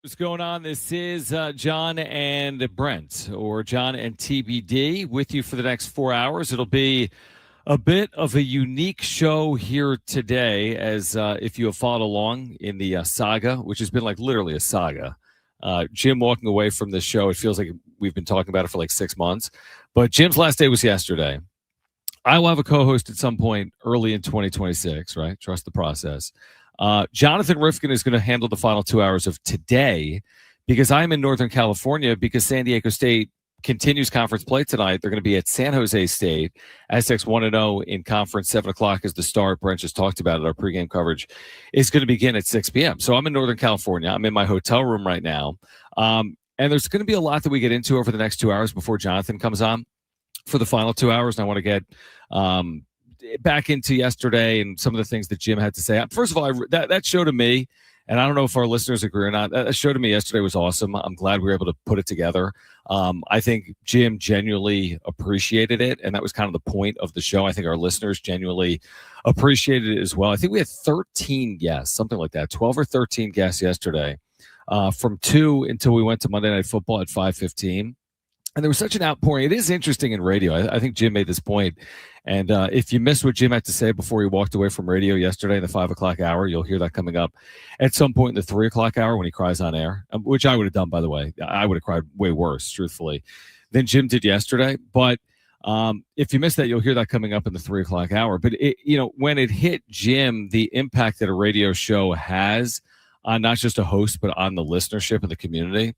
What's going on? This is John and Brent, or John and TBD, with you for the next 4 hours. It'll be a bit of a unique show here today, as if you have followed along in the saga, which has been like literally a saga. Jim walking away from this show, it feels like we've been talking about it for like 6 months. But Jim's last day was yesterday. I will have a co-host at some point early in 2026, right? Trust the process. Jonathan Rifkin is going to handle the final 2 hours of today because I'm in Northern California because San Diego State continues conference play tonight. They're going to be at San Jose State. Aztecs 1-0 in conference. 7 o'clock is the start. Brent just talked about it. Our pregame coverage is going to begin at 6 p.m. So I'm in Northern California. I'm in my hotel room right now. And there's going to be a lot that we get into over the next 2 hours before Jonathan comes on for the final 2 hours. And I want to get back into yesterday and some of the things that Jim had to say. First of all, that show to me, and I don't know if our listeners agree or not, that show to me yesterday was awesome. I'm glad we were able to put it together. I think Jim genuinely appreciated it, and that was kind of the point of the show. I think our listeners genuinely appreciated it as well. I think we had 13 guests, something like that, 12 or 13 guests yesterday, from 2 until we went to Monday Night Football at 5:15. And there was such an outpouring. It is interesting in radio. I think Jim made this point. And if you missed what Jim had to say before he walked away from radio yesterday in the 5 o'clock hour, you'll hear that coming up at some point in the 3 o'clock hour when he cries on air, which I would have done, by the way. I would have cried way worse, truthfully, than Jim did yesterday. But if you missed that, you'll hear that coming up in the 3 o'clock hour. But, when it hit Jim, the impact that a radio show has on not just a host, but on the listenership and the community,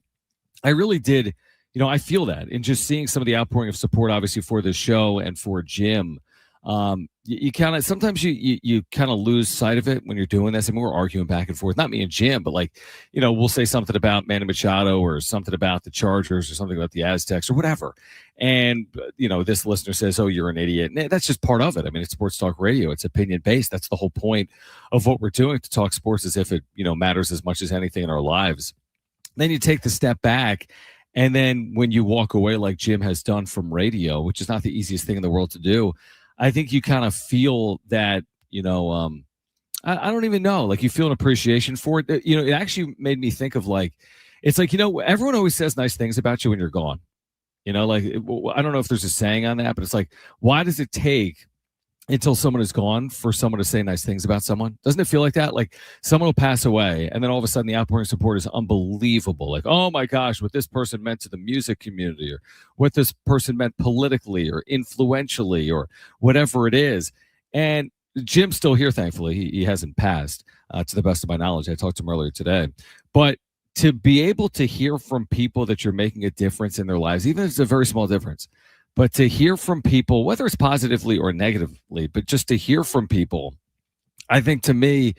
I really did. I feel that in just seeing some of the outpouring of support, obviously, for this show and for Jim. You kind of sometimes you kind of lose sight of it when you're doing this. And we're arguing back and forth, not me and Jim, but we'll say something about Manny Machado or something about the Chargers or something about the Aztecs or whatever. And, this listener says, oh, you're an idiot. And that's just part of it. I mean, it's sports talk radio. It's opinion based. That's the whole point of what we're doing, to talk sports as if it, matters as much as anything in our lives. Then you take the step back. And then when you walk away like Jim has done from radio, which is not the easiest thing in the world to do, I think you kind of feel that, I don't even know, like you feel an appreciation for it. It actually made me think of it's like, everyone always says nice things about you when you're gone. I don't know if there's a saying on that, but it's like, why does it take until someone is gone for someone to say nice things about someone? Doesn't it feel like that? Like someone will pass away and then all of a sudden the outpouring support is unbelievable. Like, oh my gosh, what this person meant to the music community, or what this person meant politically or influentially or whatever it is. And Jim's still here, thankfully. He hasn't passed, to the best of my knowledge. I talked to him earlier today. But to be able to hear from people that you're making a difference in their lives, even if it's a very small difference, but to hear from people, whether it's positively or negatively, but just to hear from people, I think to me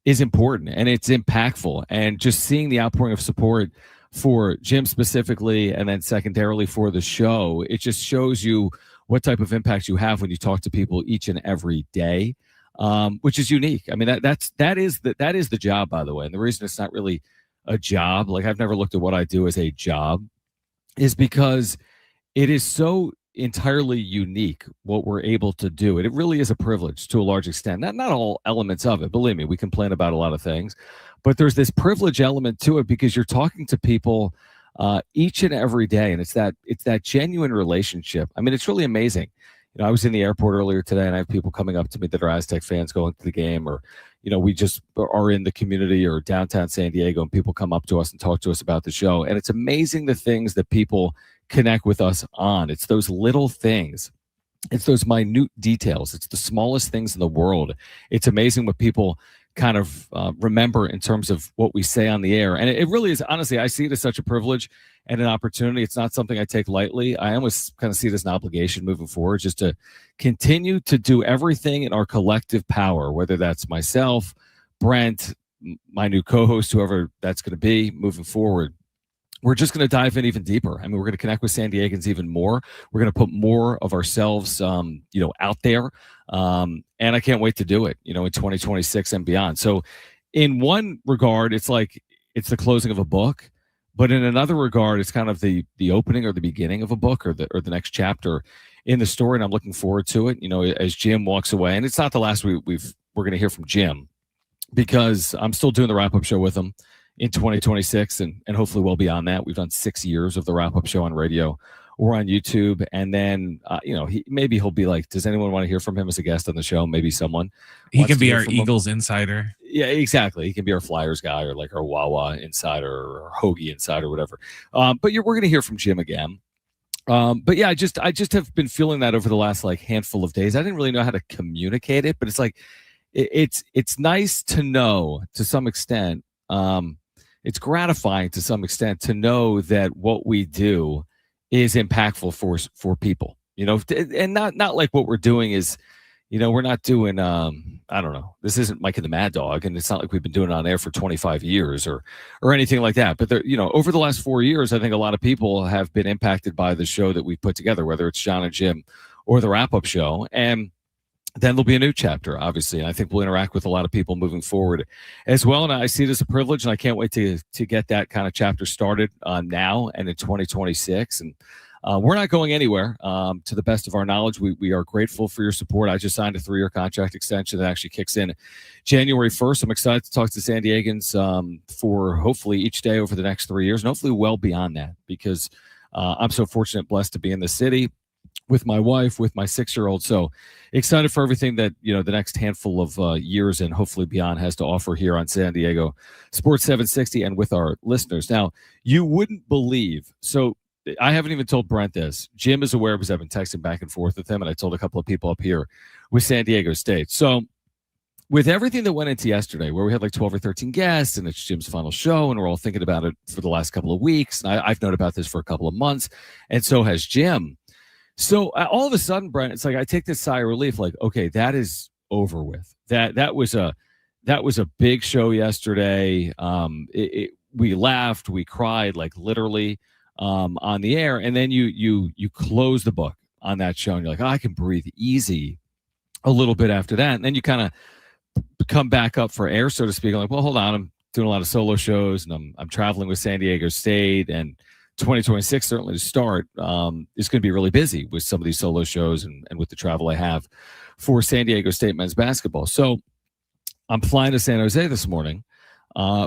is important and it's impactful. And just seeing the outpouring of support for Jim specifically, and then secondarily for the show, it just shows you what type of impact you have when you talk to people each and every day, which is unique. I mean, that is the job, by the way. And the reason it's not really a job, like I've never looked at what I do as a job, is because it is so entirely unique what we're able to do. It really is a privilege to a large extent. Not all elements of it. Believe me, we complain about a lot of things, but there's this privilege element to it because you're talking to people each and every day, and it's that genuine relationship. I mean, it's really amazing. I was in the airport earlier today, and I have people coming up to me that are Aztec fans going to the game, or we just are in the community or downtown San Diego, and people come up to us and talk to us about the show. And it's amazing the things that people connect with us on. It's those little things. It's those minute details. It's the smallest things in the world. It's amazing what people kind of remember in terms of what we say on the air. And it really is, honestly, I see it as such a privilege and an opportunity. It's not something I take lightly. I almost kind of see it as an obligation moving forward, just to continue to do everything in our collective power, whether that's myself, Brent, my new co-host, whoever that's going to be moving forward. We're just going to dive in even deeper. I mean, we're going to connect with San Diegans even more. We're going to put more of ourselves, out there. And I can't wait to do it, in 2026 and beyond. So in one regard, it's like it's the closing of a book. But in another regard, it's kind of the opening or the beginning of a book, or the next chapter in the story. And I'm looking forward to it, as Jim walks away. And it's not the last we're going to hear from Jim, because I'm still doing the wrap-up show with him. in 2026 and hopefully well beyond that. We've done 6 years of the wrap-up show on radio. We're on YouTube, and then maybe he'll be like, does anyone want to hear from him as a guest on the show? Maybe someone. He can be our Eagles insider. Yeah, exactly. He can be our Flyers guy, or like our Wawa insider, or Hoagie insider, whatever. But we're going to hear from Jim again. But yeah, I just have been feeling that over the last like handful of days. I didn't really know how to communicate it, but it's like it's nice to know to some extent. It's gratifying to some extent to know that what we do is impactful for people, and not like what we're doing is, we're not doing, I don't know, this isn't Mike and the Mad Dog, and it's not like we've been doing it on air for 25 years or anything like that. But over the last 4 years, I think a lot of people have been impacted by the show that we've put together, whether it's Jon and Jim or the wrap-up show. And then there'll be a new chapter, obviously. And I think we'll interact with a lot of people moving forward as well. And I see it as a privilege, and I can't wait to get that kind of chapter started now and in 2026. And we're not going anywhere. To the best of our knowledge, we are grateful for your support. I just signed a 3-year contract extension that actually kicks in January 1st. I'm excited to talk to San Diegans for hopefully each day over the next 3 years, and hopefully well beyond that, because I'm so fortunate, blessed to be in the city with my wife, with my 6-year-old. So excited for everything that, the next handful of years and hopefully beyond has to offer here on San Diego Sports 760 and with our listeners. Now, you wouldn't believe, so I haven't even told Brent this. Jim is aware because I've been texting back and forth with him, and I told a couple of people up here with San Diego State. So with everything that went into yesterday, where we had like 12 or 13 guests, and it's Jim's final show, and we're all thinking about it for the last couple of weeks, and I've known about this for a couple of months, and so has Jim. So all of a sudden, Brent, it's like I take this sigh of relief, like, okay, that is over with. That was a big show yesterday. We laughed, we cried, like literally on the air, and then you close the book on that show, and you're like, I can breathe easy a little bit after that, and then you kind of come back up for air, so to speak. I'm like, well, hold on, I'm doing a lot of solo shows, and I'm traveling with San Diego State, and 2026 certainly to start is going to be really busy with some of these solo shows and with the travel I have for San Diego State men's basketball. So I'm flying to San Jose this morning,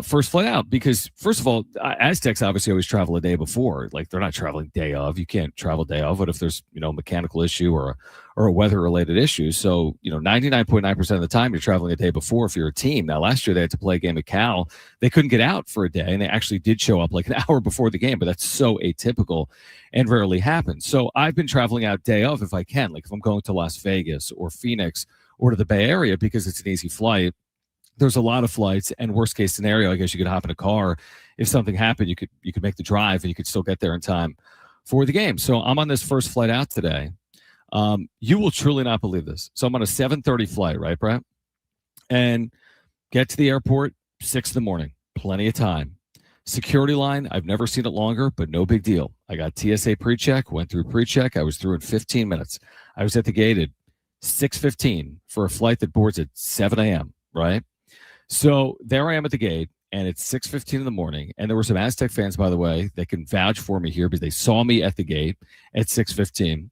first flight out, because first of all, Aztecs obviously always travel a day before. Like, they're not traveling day of. You can't travel day of. What if there's a mechanical issue or a weather related issue? So 99.9% of the time you're traveling a day before if you're a team. Now, last year they had to play a game at Cal. They couldn't get out for a day, and they actually did show up like an hour before the game, but that's so atypical and rarely happens. So I've been traveling out day of if I can, like if I'm going to Las Vegas or Phoenix or to the Bay Area, because it's an easy flight. There's a lot of flights, and worst case scenario, I guess you could hop in a car. If something happened, you could make the drive, and you could still get there in time for the game. So I'm on this first flight out today. You will truly not believe this. So I'm on a 7:30 flight, right, Brett? And get to the airport 6 in the morning. Plenty of time. Security line, I've never seen it longer, but no big deal. I got TSA pre-check, went through pre-check. I was through in 15 minutes. I was at the gate at 6:15 for a flight that boards at 7 a.m., right? So there I am at the gate, and it's 6:15 in the morning. And there were some Aztec fans, by the way, that can vouch for me here because they saw me at the gate at 6:15.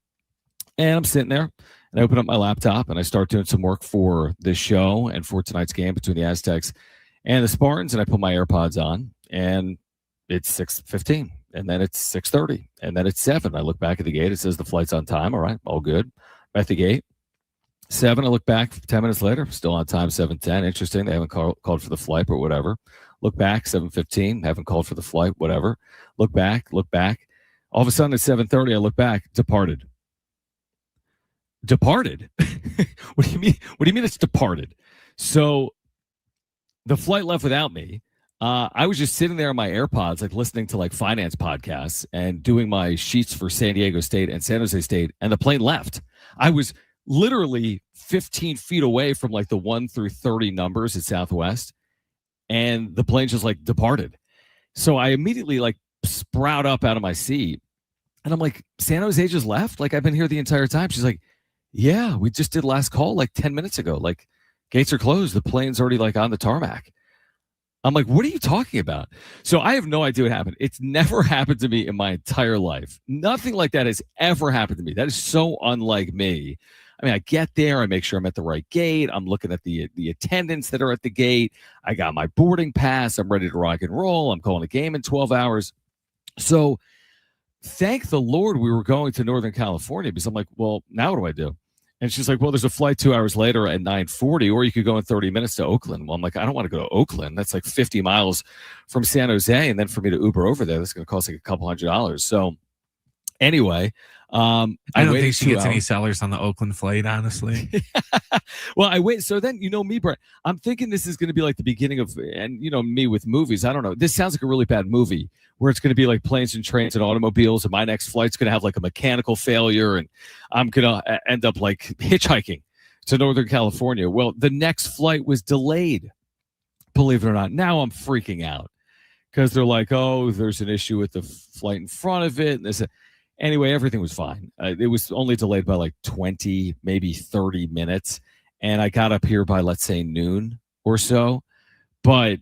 And I'm sitting there, and I open up my laptop, and I start doing some work for this show and for tonight's game between the Aztecs and the Spartans. And I put my AirPods on, and it's 6:15, and then it's 6:30, and then it's 7. I look back at the gate. It says the flight's on time. All right, all good. I'm at the gate. 7, I look back 10 minutes later, still on time, 7:10. Interesting. They haven't called for the flight, but whatever. Look back, 7:15, haven't called for the flight, whatever. Look back. All of a sudden at 7:30, I look back, departed. Departed? What do you mean? What do you mean it's departed? So the flight left without me. I was just sitting there on my AirPods, like listening to like finance podcasts and doing my sheets for San Diego State and San Jose State, and the plane left. I was literally 15 feet away from like the 1 through 30 numbers at Southwest, and the plane just like departed. So I immediately like sprout up out of my seat, and I'm like, San Jose just left? Like, I've been here the entire time. She's like, yeah, we just did last call like 10 minutes ago. Like, gates are closed. The plane's already like on the tarmac. I'm like, what are you talking about? So I have no idea what happened. It's never happened to me in my entire life. Nothing like that has ever happened to me. That is so unlike me. I mean, I get there, I make sure I'm at the right gate. I'm looking at the attendants that are at the gate. I got my boarding pass. I'm ready to rock and roll. I'm calling a game in 12 hours. So thank the Lord we were going to Northern California, because I'm like, well, now what do I do? And she's like, well, there's a flight 2 hours later at 9:40, or you could go in 30 minutes to Oakland. Well, I'm like, I don't want to go to Oakland. That's like 50 miles from San Jose. And then for me to Uber over there, that's going to cost like a couple $100. So anyway, I don't think she gets any sellers on the Oakland flight, honestly. Well, I wait. So then, me, Brett, I'm thinking this is going to be like the beginning of, and me with movies. I don't know. This sounds like a really bad movie where it's going to be like planes and trains and automobiles, and my next flight's going to have like a mechanical failure, and I'm going to end up like hitchhiking to Northern California. Well, the next flight was delayed, believe it or not. Now I'm freaking out because they're like, oh, there's an issue with the flight in front of it. And this, anyway, everything was fine. It was only delayed by like 20, maybe 30 minutes. And I got up here by, let's say, noon or so. But,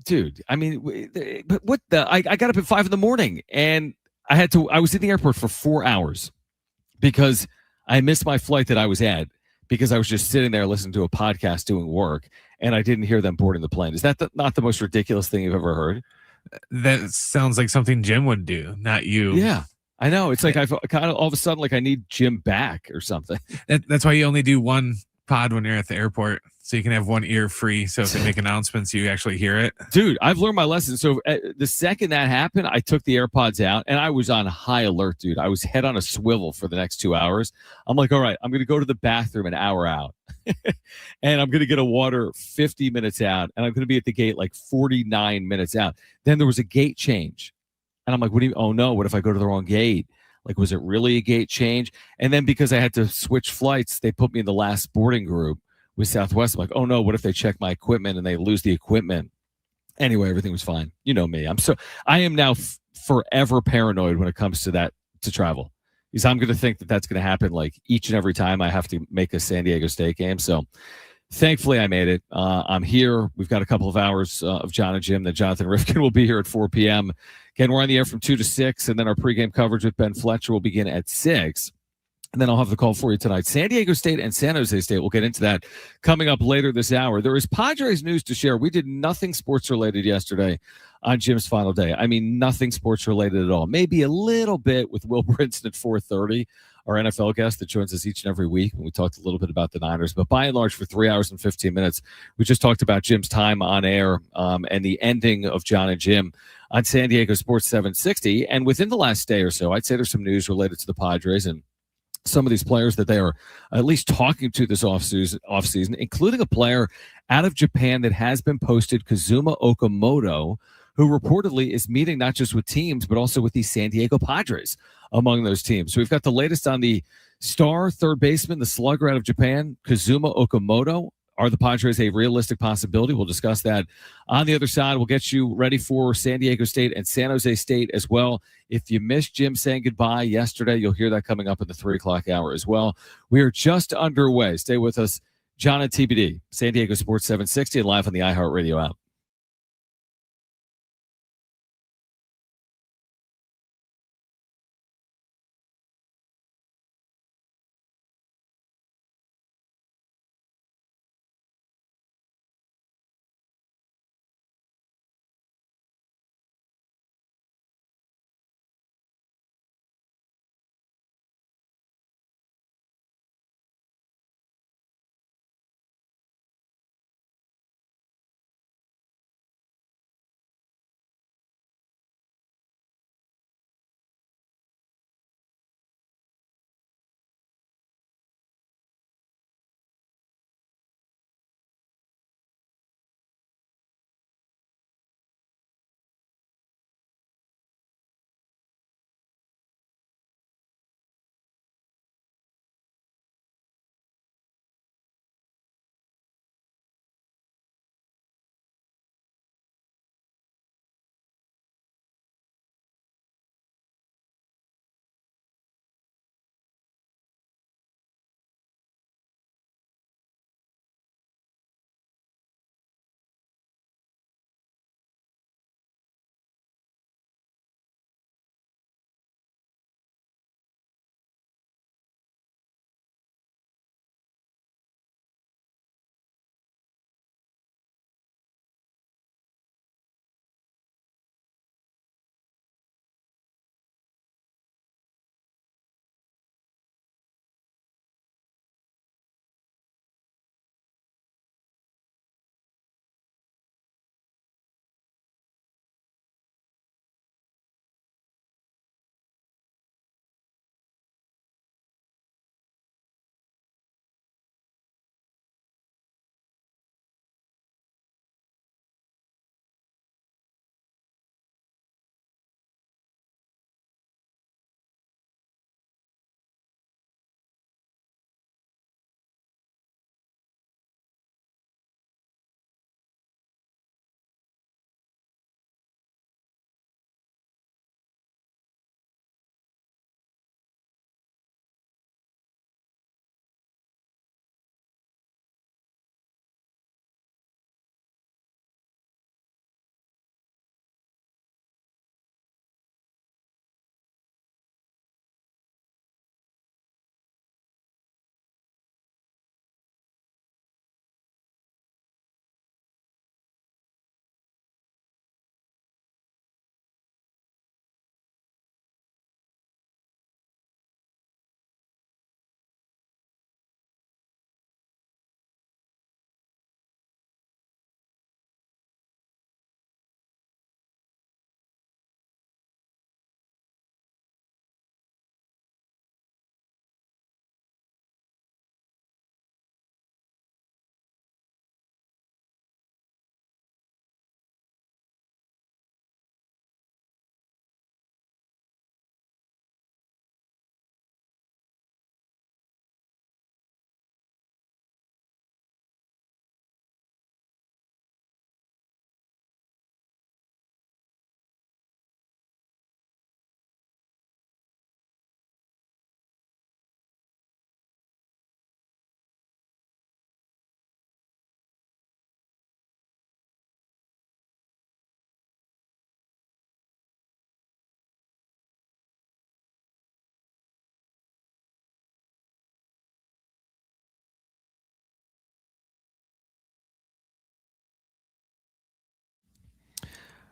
dude, I mean, but what the? I got up at 5 a.m. and I was in the airport for 4 hours because I missed my flight that I was at because I was just sitting there listening to a podcast doing work, and I didn't hear them boarding the plane. Is that not the most ridiculous thing you've ever heard? That sounds like something Jim would do, not you. Yeah. I know. It's like I've kind of all of a sudden like I need Jim back or something. That's why you only do one pod when you're at the airport, so you can have one ear free. So if they make announcements, you actually hear it. Dude, I've learned my lesson. So the second that happened, I took the AirPods out and I was on high alert, dude. I was head on a swivel for the next 2 hours. I'm like, all right, I'm going to go to the bathroom an hour out and I'm going to get a water 50 minutes out, and I'm going to be at the gate like 49 minutes out. Then there was a gate change. And I'm like, oh no, what if I go to the wrong gate? Like, was it really a gate change? And then because I had to switch flights, they put me in the last boarding group with Southwest. I'm like, oh no, what if they check my equipment and they lose the equipment? Anyway, everything was fine. You know me. I am now forever paranoid when it comes to travel. Because I'm going to think that that's going to happen like each and every time I have to make a San Diego State game. So thankfully I made it. I'm here. We've got a couple of hours of Jon and Jim. Then Jonathan Rifkin will be here at 4 p.m. Again, we're on the air from 2 to 6, and then our pregame coverage with Ben Fletcher will begin at 6. And then I'll have the call for you tonight. San Diego State and San Jose State. We'll get into that coming up later this hour. There is Padres news to share. We did nothing sports-related yesterday on Jim's final day. I mean, nothing sports-related at all. Maybe a little bit with Will Brinson at 4:30, our NFL guest that joins us each and every week. And we talked a little bit about the Niners. But by and large, for 3 hours and 15 minutes, we just talked about Jim's time on air and the ending of Jon and Jim on San Diego Sports 760. And within the last day or so, I'd say there's some news related to the Padres and some of these players that they are at least talking to this offseason, including a player out of Japan that has been posted, Kazuma Okamoto, who reportedly is meeting not just with teams, but also with the San Diego Padres among those teams. So we've got the latest on the star third baseman, the slugger out of Japan, Kazuma Okamoto. Are the Padres a realistic possibility? We'll discuss that on the other side. We'll get you ready for San Diego State and San Jose State as well. If you missed Jim saying goodbye yesterday, you'll hear that coming up in the 3 o'clock hour as well. We are just underway. Stay with us. Jon and TBD, San Diego Sports 760 and live on the iHeartRadio app.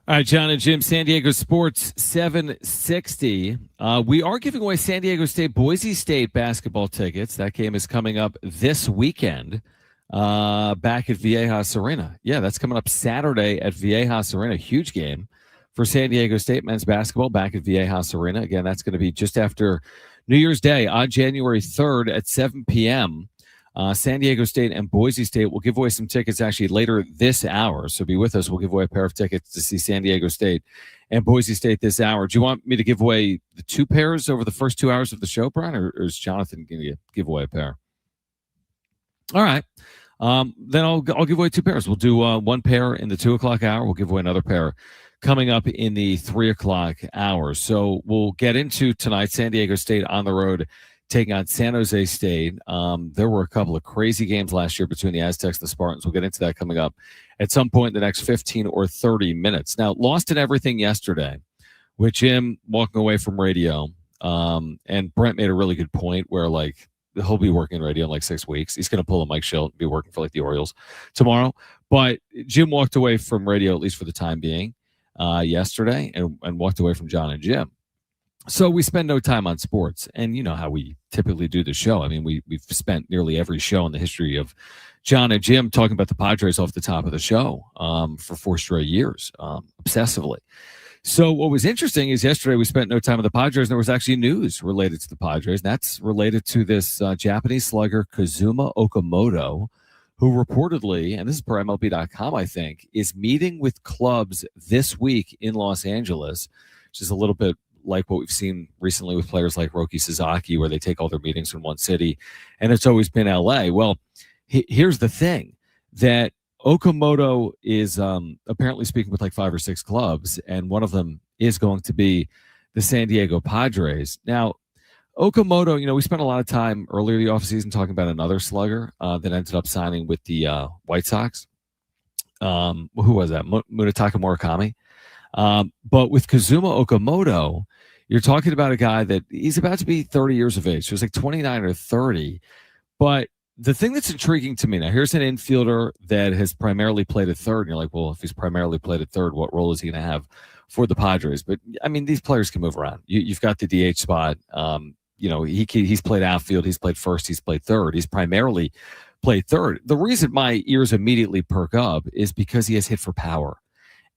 All right, Jon and Jim, San Diego Sports 760. We are giving away San Diego State, Boise State basketball tickets. That game is coming up this weekend back at Viejas Arena. Yeah, that's coming up Saturday at Viejas Arena. Huge game for San Diego State men's basketball back at Viejas Arena. Again, that's going to be just after New Year's Day on January 3rd at 7 p.m. San Diego State and Boise State will give away some tickets actually later this hour. So be with us. We'll give away a pair of tickets to see San Diego State and Boise State this hour. Do you want me to give away the two pairs over the first 2 hours of the show, Brian, or is Jonathan going to give away a pair? All right. Then I'll give away two pairs. We'll do one pair in the 2 o'clock hour. We'll give away another pair coming up in the 3 o'clock hour. So we'll get into tonight, San Diego State on the road taking on San Jose State. There were a couple of crazy games last year between the Aztecs and the Spartans. We'll get into that coming up at some point in the next 15 or 30 minutes. Now, lost in everything yesterday with Jim walking away from radio. And Brent made a really good point where, like, he'll be working radio in like 6 weeks. He's going to pull a Mike Schilt and be working for like the Orioles tomorrow. But Jim walked away from radio, at least for the time being, yesterday, and walked away from Jon and Jim. So we spend no time on sports, and you know how we typically do the show. I mean, we've spent nearly every show in the history of Jon and Jim talking about the Padres off the top of the show for 4 straight years, obsessively. So what was interesting is yesterday we spent no time on the Padres, and there was actually news related to the Padres, and that's related to this Japanese slugger, Kazuma Okamoto, who reportedly, and this is per MLB.com, I think, is meeting with clubs this week in Los Angeles, which is a little bit like what we've seen recently with players like Roki Sasaki, where they take all their meetings in one city, and it's always been LA. Well, here's the thing, that Okamoto is apparently speaking with like 5 or 6 clubs, and one of them is going to be the San Diego Padres. Now, Okamoto, we spent a lot of time earlier in the offseason talking about another slugger that ended up signing with the White Sox. Who was that? Munetaka Murakami. But with Kazuma Okamoto, you're talking about a guy that he's about to be 30 years of age. So he's like 29 or 30. But the thing that's intriguing to me, now here's an infielder that has primarily played at third. And you're like, well, if he's primarily played at third, what role is he going to have for the Padres? But I mean, these players can move around. You've got the DH spot. He's played outfield. He's played first. He's played third. He's primarily played third. The reason my ears immediately perk up is because he has hit for power.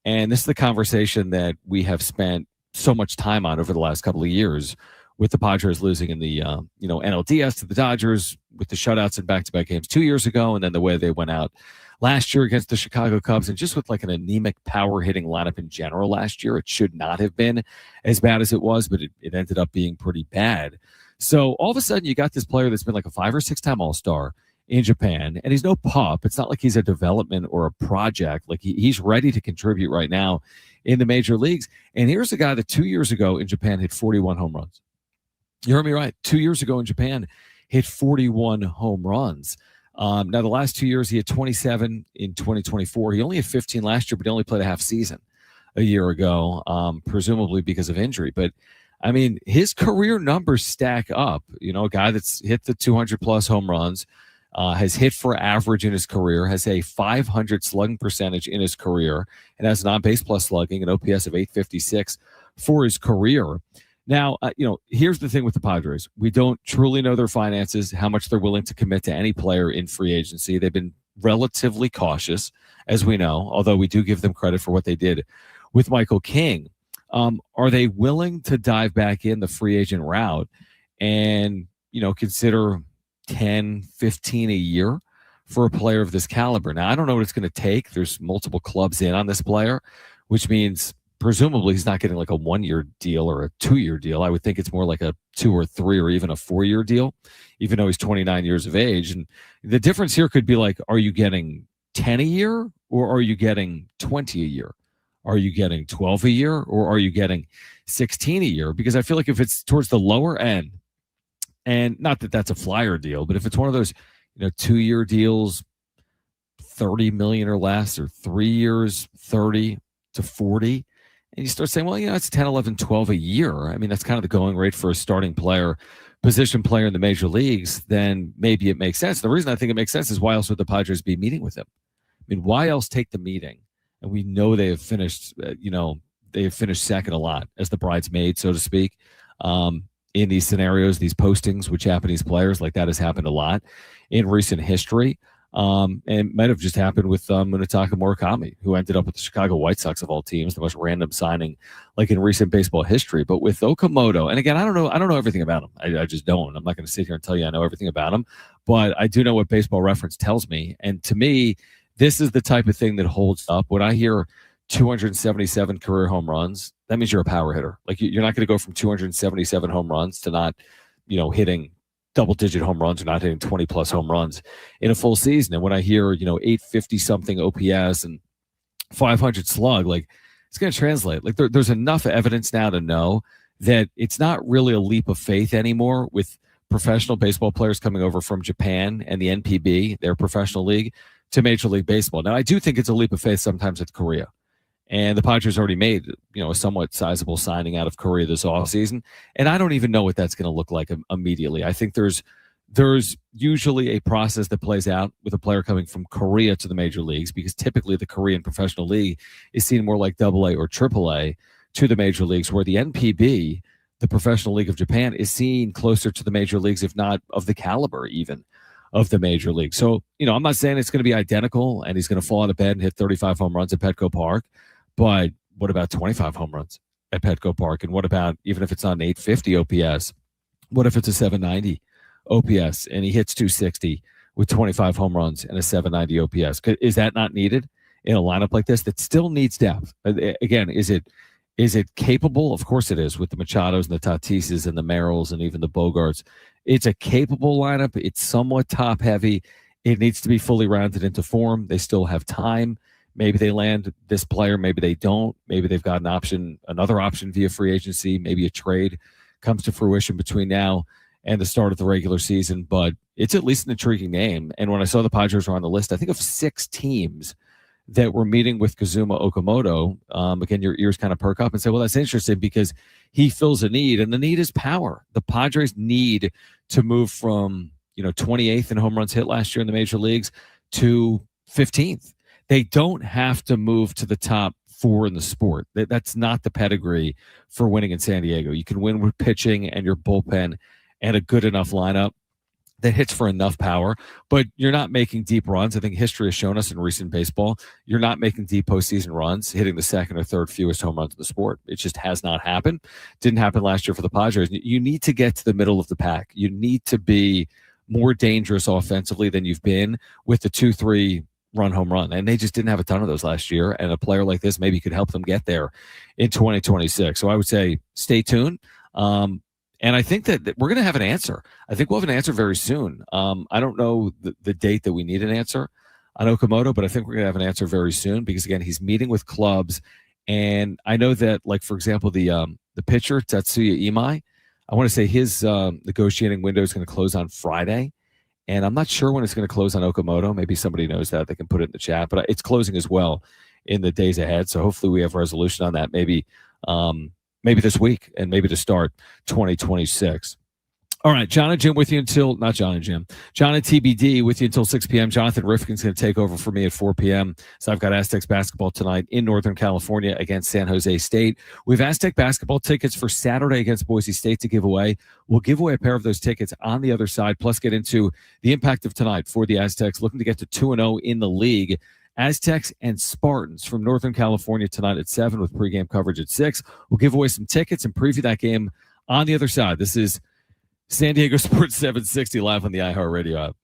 And this is the conversation that we have spent so much time on over the last couple of years, with the Padres losing in the NLDS to the Dodgers with the shutouts in back-to-back games 2 years ago, and then the way they went out last year against the Chicago Cubs, and just with like an anemic power-hitting lineup in general last year. It should not have been as bad as it was, but it ended up being pretty bad. So all of a sudden, you got this player that's been like a 5 or 6 time All-Star in Japan, and he's no pup. It's not like he's a development or a project. Like he's ready to contribute right now in the major leagues. And here's a guy that 2 years ago in Japan hit 41 home runs. You heard me right. 2 years ago in Japan, hit 41 home runs. Now, the last 2 years, he had 27 in 2024. He only had 15 last year, but he only played a half season a year ago, presumably because of injury. But, I mean, his career numbers stack up. A guy that's hit the 200-plus home runs, has hit for average in his career, has a 500 slugging percentage in his career, and has an on-base plus slugging, an OPS of 856 for his career. Now, here's the thing with the Padres. We don't truly know their finances, how much they're willing to commit to any player in free agency. They've been relatively cautious, as we know, although we do give them credit for what they did with Michael King. Are they willing to dive back in the free agent route and, consider 10, 15 a year for a player of this caliber? Now, I don't know what it's going to take. There's multiple clubs in on this player, which means presumably he's not getting like a 1-year deal or a 2-year deal. I would think it's more like a 2 or 3 or even a 4-year deal, even though he's 29 years of age. And the difference here could be like, are you getting 10 a year or are you getting 20 a year? Are you getting 12 a year or are you getting 16 a year? Because I feel like if it's towards the lower end, and not that that's a flyer deal, but if it's one of those, 2-year deals, 30 million or less, or 3 years, 30 to 40, and you start saying, well, it's 10, 11, 12 a year. I mean, that's kind of the going rate for a starting player, position player in the major leagues. Then maybe it makes sense. The reason I think it makes sense is why else would the Padres be meeting with him? I mean, why else take the meeting and we know they have finished, they have finished second a lot as the bridesmaid, so to speak. In these scenarios, these postings with Japanese players, like that has happened a lot in recent history. And might have just happened with Munetaka Murakami, who ended up with the Chicago White Sox of all teams, the most random signing like in recent baseball history. But with Okamoto, and again, I don't know everything about him. I just don't. I'm not going to sit here and tell you I know everything about him, but I do know what Baseball Reference tells me. And to me, this is the type of thing that holds up. When I hear 277 career home runs, that means you're a power hitter. Like you're not going to go from 277 home runs to not, hitting double-digit home runs or not hitting 20-plus home runs in a full season. And when I hear, 850-something OPS and 500 slug, like it's going to translate. Like there's enough evidence now to know that it's not really a leap of faith anymore with professional baseball players coming over from Japan and the NPB, their professional league, to Major League Baseball. Now, I do think it's a leap of faith sometimes with Korea. And the Padres already made, a somewhat sizable signing out of Korea this offseason. And I don't even know what that's going to look like immediately. I think there's usually a process that plays out with a player coming from Korea to the major leagues, because typically the Korean professional league is seen more like AA or AAA to the major leagues, where the NPB, the professional league of Japan, is seen closer to the major leagues, if not of the caliber even of the major league. So, I'm not saying it's going to be identical and he's going to fall out of bed and hit 35 home runs at Petco Park. But what about 25 home runs at Petco Park? And what about, even if it's not an 850 OPS, what if it's a 790 OPS and he hits 260 with 25 home runs and a 790 OPS? Is that not needed in a lineup like this that still needs depth? Again, is it capable? Of course it is, with the Machados and the Tatises and the Merrills and even the Bogarts. It's a capable lineup. It's somewhat top heavy. It needs to be fully rounded into form. They still have time. Maybe they land this player, maybe they don't. Maybe they've got another option via free agency. Maybe a trade comes to fruition between now and the start of the regular season. But it's at least an intriguing name. And when I saw the Padres were on the list, I think of 6 teams that were meeting with Kazuma Okamoto. Again, your ears kind of perk up and say, well, that's interesting because he fills a need, and the need is power. The Padres need to move from 28th in home runs hit last year in the major leagues to 15th. They don't have to move to the top 4 in the sport. That's not the pedigree for winning in San Diego. You can win with pitching and your bullpen and a good enough lineup that hits for enough power, but you're not making deep runs. I think history has shown us in recent baseball, you're not making deep postseason runs, hitting the second or third fewest home runs in the sport. It just has not happened. Didn't happen last year for the Padres. You need to get to the middle of the pack. You need to be more dangerous offensively than you've been with the 2-3 run home run. And they just didn't have a ton of those last year. And a player like this maybe could help them get there in 2026. So I would say stay tuned. And I think that we're going to have an answer. I think we'll have an answer very soon. I don't know the date that we need an answer on Okamoto, but I think we're going to have an answer very soon because, again, he's meeting with clubs. And I know that, like, for example, the pitcher, Tatsuya Imai, I want to say his negotiating window is going to close on Friday. And I'm not sure when it's going to close on Okamoto. Maybe somebody knows that. They can put it in the chat. But it's closing as well in the days ahead. So hopefully we have resolution on that maybe this week and maybe to start 2026. All right, Jon and Jim with you until, not Jon and Jim, Jon and TBD with you until 6 p.m. Jonathan Rifkin's going to take over for me at 4 p.m. So I've got Aztecs basketball tonight in Northern California against San Jose State. We have Aztec basketball tickets for Saturday against Boise State to give away. We'll give away a pair of those tickets on the other side, plus get into the impact of tonight for the Aztecs, looking to get to 2-0 in the league. Aztecs and Spartans from Northern California tonight at 7 with pregame coverage at 6. We'll give away some tickets and preview that game on the other side. This is San Diego Sports 760 live on the iHeartRadio app.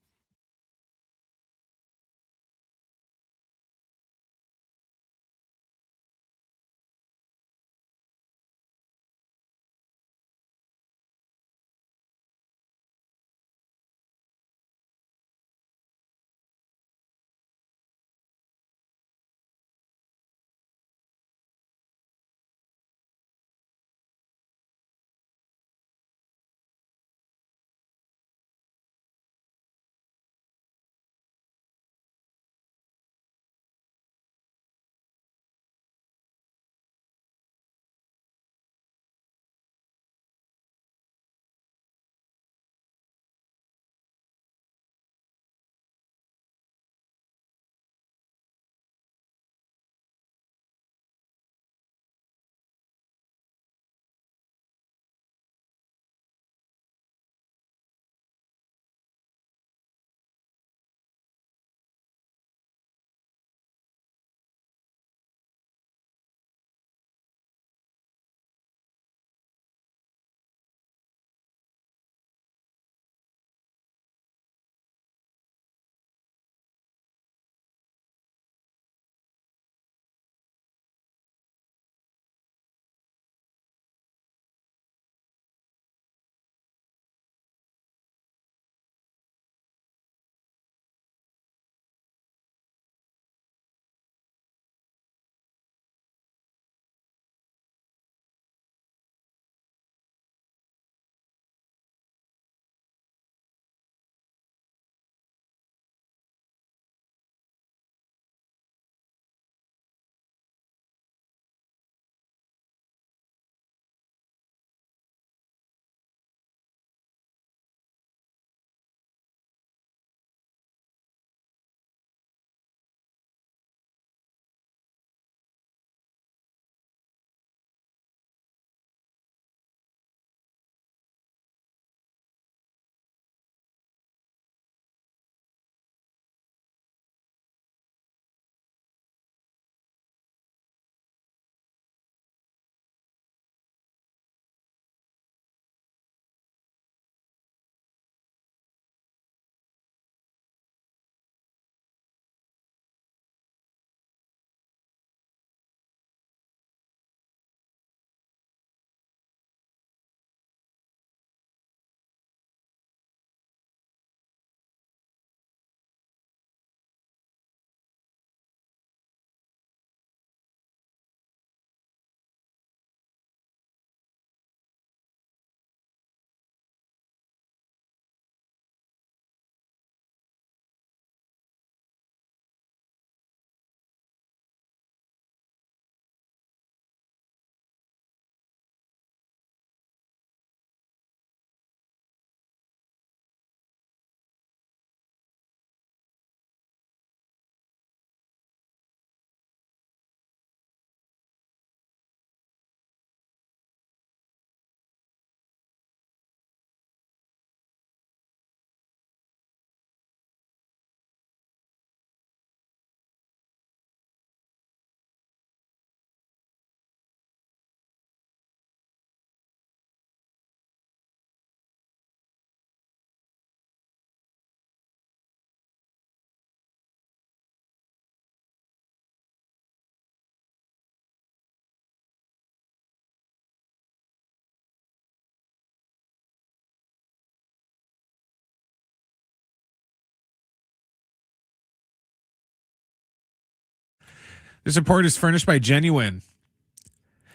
This report is furnished by Genuine.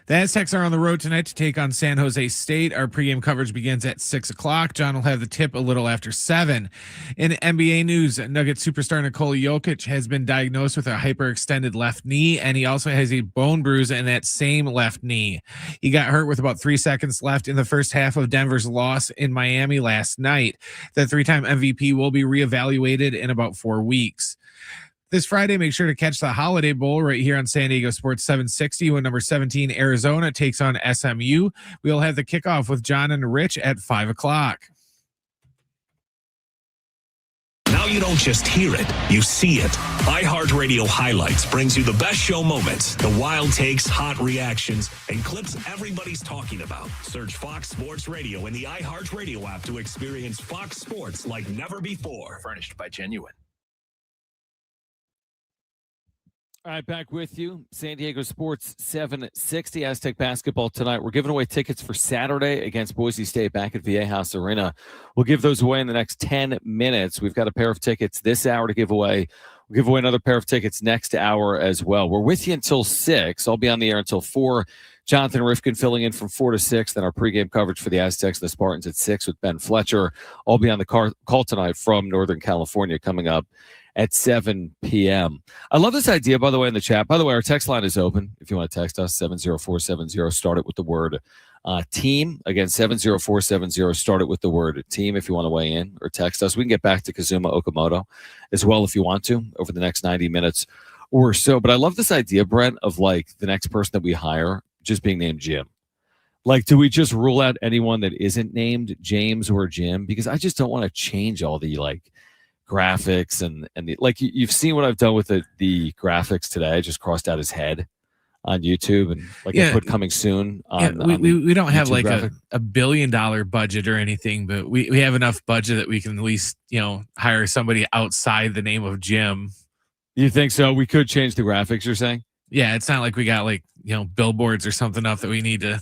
The Aztecs are on the road tonight to take on San Jose State. Our pregame coverage begins at 6 o'clock. John will have the tip a little after 7. In NBA news, Nuggets superstar Nikola Jokic has been diagnosed with a hyperextended left knee, and he also has a bone bruise in that same left knee. He got hurt with about 3 seconds left in the first half of Denver's loss in Miami last night. The 3-time MVP will be reevaluated in about 4 weeks. This Friday, make sure to catch the Holiday Bowl right here on San Diego Sports 760 when number 17 Arizona takes on SMU. We'll have the kickoff with John and Rich at 5 o'clock. Now you don't just hear it, you see it. iHeartRadio Highlights brings you the best show moments, the wild takes, hot reactions, and clips everybody's talking about. Search Fox Sports Radio in the iHeartRadio app to experience Fox Sports like never before. Furnished by Genuine. All right, back with you. San Diego Sports 760 Aztec basketball tonight. We're giving away tickets for Saturday against Boise State back at Viejas Arena. We'll give those away in the next 10 minutes. We've got a pair of tickets this hour to give away. We'll give away another pair of tickets next hour as well. We're with you until 6. I'll be on the air until 4. Jonathan Rifkin filling in from 4 to 6. Then our pregame coverage for the Aztecs and the Spartans at 6 with Ben Fletcher. I'll be on the call tonight from Northern California coming up at 7 p.m. I love this idea, by the way, in the chat. By the way, our text line is open. If you want to text us, 70470. Start it with the word team. Again, 70470. Start it with the word team if you want to weigh in or text us. We can get back to Kazuma Okamoto as well if you want to over the next 90 minutes or so. But I love this idea, Brent, of like the next person that we hire just being named Jim. Like, do we just rule out anyone that isn't named James or Jim? Because I just don't want to change all the like graphics and the, like you've seen what I've done with the graphics today. I just crossed out his head on YouTube and like I put coming soon on, we don't have YouTube like a $1 billion budget or anything, but we have enough budget that we can at least, hire somebody outside the name of Jim. You think so? We could change the graphics, you're saying? Yeah, it's not like we got like, billboards or something up that we need to,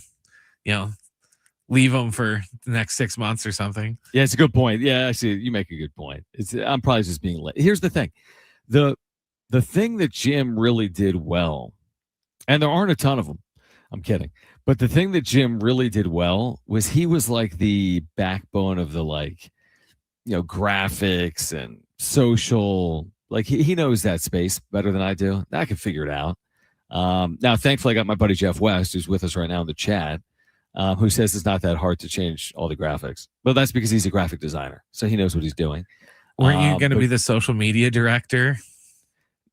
leave them for the next 6 months or something. Yeah, it's a good point. Yeah, actually, you make a good point. I'm probably just being lit. Here's the thing. The thing that Jim really did well, and there aren't a ton of them. I'm kidding. But the thing that Jim really did well was he was like the backbone of the graphics and social. Like he knows that space better than I do. I can figure it out. Now, thankfully, I got my buddy Jeff West, who's with us right now in the chat, who says it's not that hard to change all the graphics. But that's because he's a graphic designer, so he knows what he's doing. Weren't you going to be the social media director?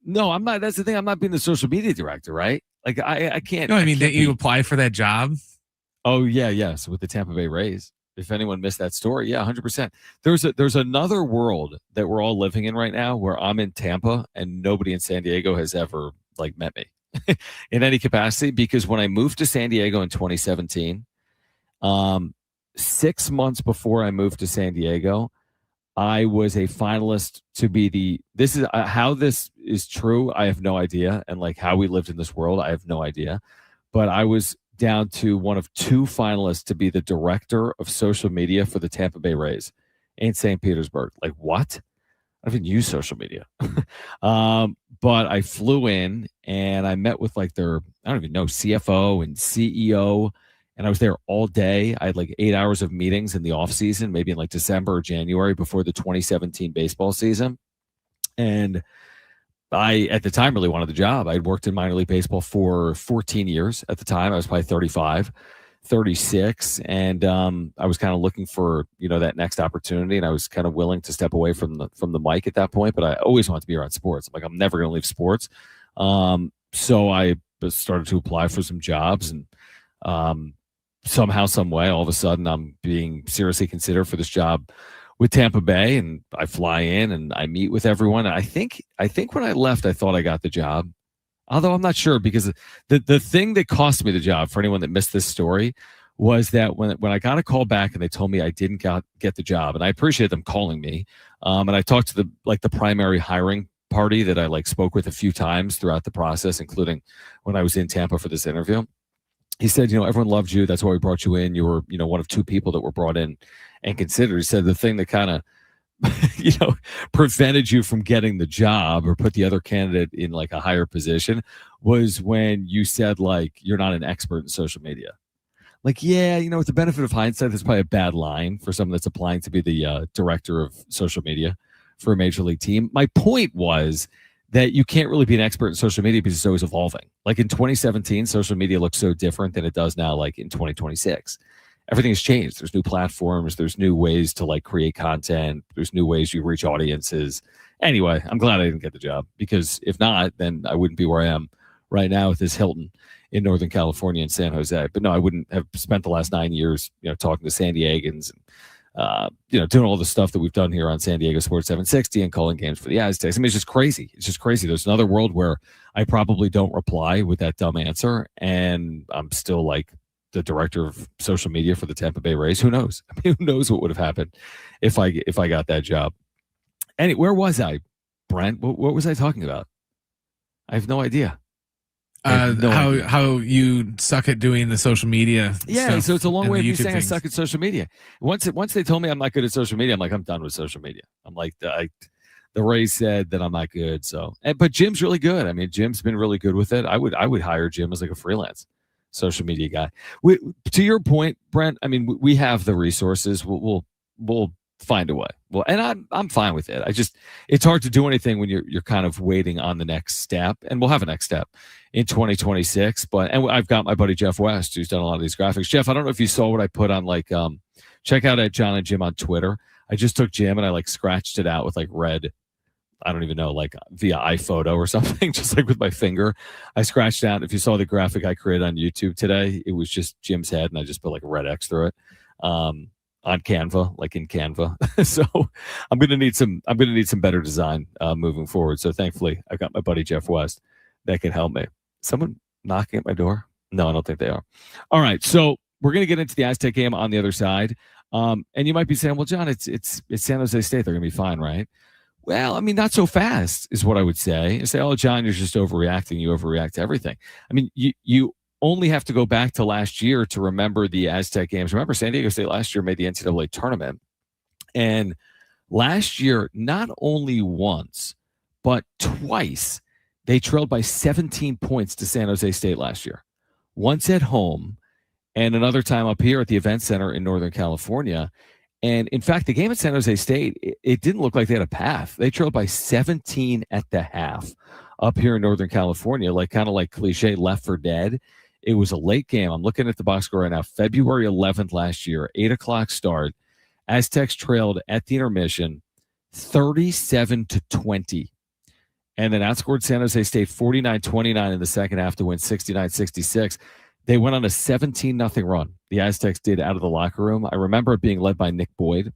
No, I'm not. That's the thing. I'm not being the social media director, right? Like I can't. No, I mean, didn't you apply for that job? Oh yeah, yes, with the Tampa Bay Rays. If anyone missed that story, yeah, 100%. There's another world that we're all living in right now where I'm in Tampa and nobody in San Diego has ever met me in any capacity, because when I moved to San Diego in 2017, 6 months before I moved to San Diego, I was a finalist to be this is how this is true. I have no idea. And like how we lived in this world, I have no idea. But I was down to one of 2 finalists to be the director of social media for the Tampa Bay Rays in St. Petersburg. Like what? I don't even use social media. But I flew in and I met with like their, I don't even know, CFO and CEO. And I was there all day. I had like 8 hours of meetings in the off season, maybe in like December or January before the 2017 baseball season. And I, at the time, really wanted the job. I had worked in minor league baseball for 14 years at the time. I was probably 35, 36. And I was kind of looking for, that next opportunity. And I was kind of willing to step away from the mic at that point. But I always wanted to be around sports. I'm like, I'm never going to leave sports. So I started to apply for some jobs, and somehow, some way, all of a sudden, I'm being seriously considered for this job with Tampa Bay, and I fly in and I meet with everyone. And I think when I left, I thought I got the job, although I'm not sure, because the thing that cost me the job, for anyone that missed this story, was that when I got a call back and they told me I didn't get the job, and I appreciate them calling me, and I talked to the primary hiring party that I spoke with a few times throughout the process, including when I was in Tampa for this interview. He said, everyone loved you. That's why we brought you in. You were, one of 2 people that were brought in and considered. He said the thing that kind of prevented you from getting the job or put the other candidate in like a higher position was when you said like you're not an expert in social media. Like, yeah, with the benefit of hindsight, that's probably a bad line for someone that's applying to be the director of social media for a major league team. My point was that you can't really be an expert in social media because it's always evolving. Like in 2017, social media looks so different than it does now, like in 2026. Everything has changed. There's new platforms. There's new ways to like create content. There's new ways you reach audiences. Anyway, I'm glad I didn't get the job, because if not, then I wouldn't be where I am right now with this Hilton in Northern California in San Jose. But no, I wouldn't have spent the last 9 years, talking to San Diegans and, doing all the stuff that we've done here on San Diego Sports 760 and calling games for the Aztecs. I mean, it's just crazy. It's just crazy. There's another world where I probably don't reply with that dumb answer, and I'm still like the director of social media for the Tampa Bay Rays. Who knows? I mean, who knows what would have happened if I got that job? And where was I, Brent? What was I talking about? I have no idea. How you suck at doing the social media. Yeah, so it's a long way of me saying things. I suck at social media. Once they told me I'm not good at social media, I'm like, I'm done with social media. I'm like, the Rays said that I'm not good. So, but Jim's really good. I mean, Jim's been really good with it. I would hire Jim as like a freelance social media guy. To your point, Brent, I mean, we have the resources. We'll find a way. Well, and I'm fine with it. It's hard to do anything when you're kind of waiting on the next step, and we'll have a next step in 2026. And I've got my buddy Jeff West, who's done a lot of these graphics. Jeff, I don't know if you saw what I put on check out at Jon Jim on Twitter. I just took Jim and I like scratched it out with like red, I don't even know, like via iPhoto or something, just like with my finger. I scratched out. If you saw the graphic I created on YouTube today, it was just Jim's head, and I just put like a red X through it. On Canva, like in Canva. So I'm gonna need some better design moving forward. So thankfully I've got my buddy Jeff West that can help me. Someone knocking at my door? No, I don't think they are. All right, so we're gonna get into the Aztec game on the other side. And you might be saying, well, John, it's San Jose State. They're gonna be fine, right? Well, I mean, not so fast is what I would say. You say, oh, John, you're just overreacting. You overreact to everything. I mean, you only have to go back to last year to remember the Aztec games. Remember, San Diego State last year made the NCAA tournament. And last year, not only once, but twice, they trailed by 17 points to San Jose State last year. Once at home, and another time up here at the Event Center in Northern California. And in fact, the game at San Jose State, it didn't look like they had a path. They trailed by 17 at the half up here in Northern California, kind of like cliche left for dead. It was a late game. I'm looking at the box score right now. February 11th last year, 8 o'clock start. Aztecs trailed at the intermission 37-20. And then outscored San Jose State 49-29 in the second half to win 69-66. They went on a 17-0 run. The Aztecs did out of the locker room. I remember it being led by Nick Boyd.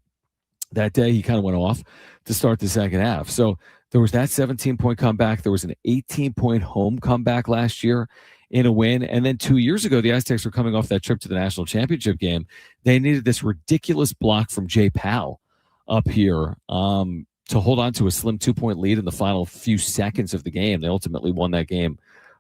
That day, he kind of went off to start the second half. So there was that 17-point comeback. There was an 18-point home comeback last year in a win. And then 2 years ago, the Aztecs were coming off that trip to the national championship game. They needed this ridiculous block from Jay Powell up here to hold on to a slim 2-point lead in the final few seconds of the game. They ultimately won that game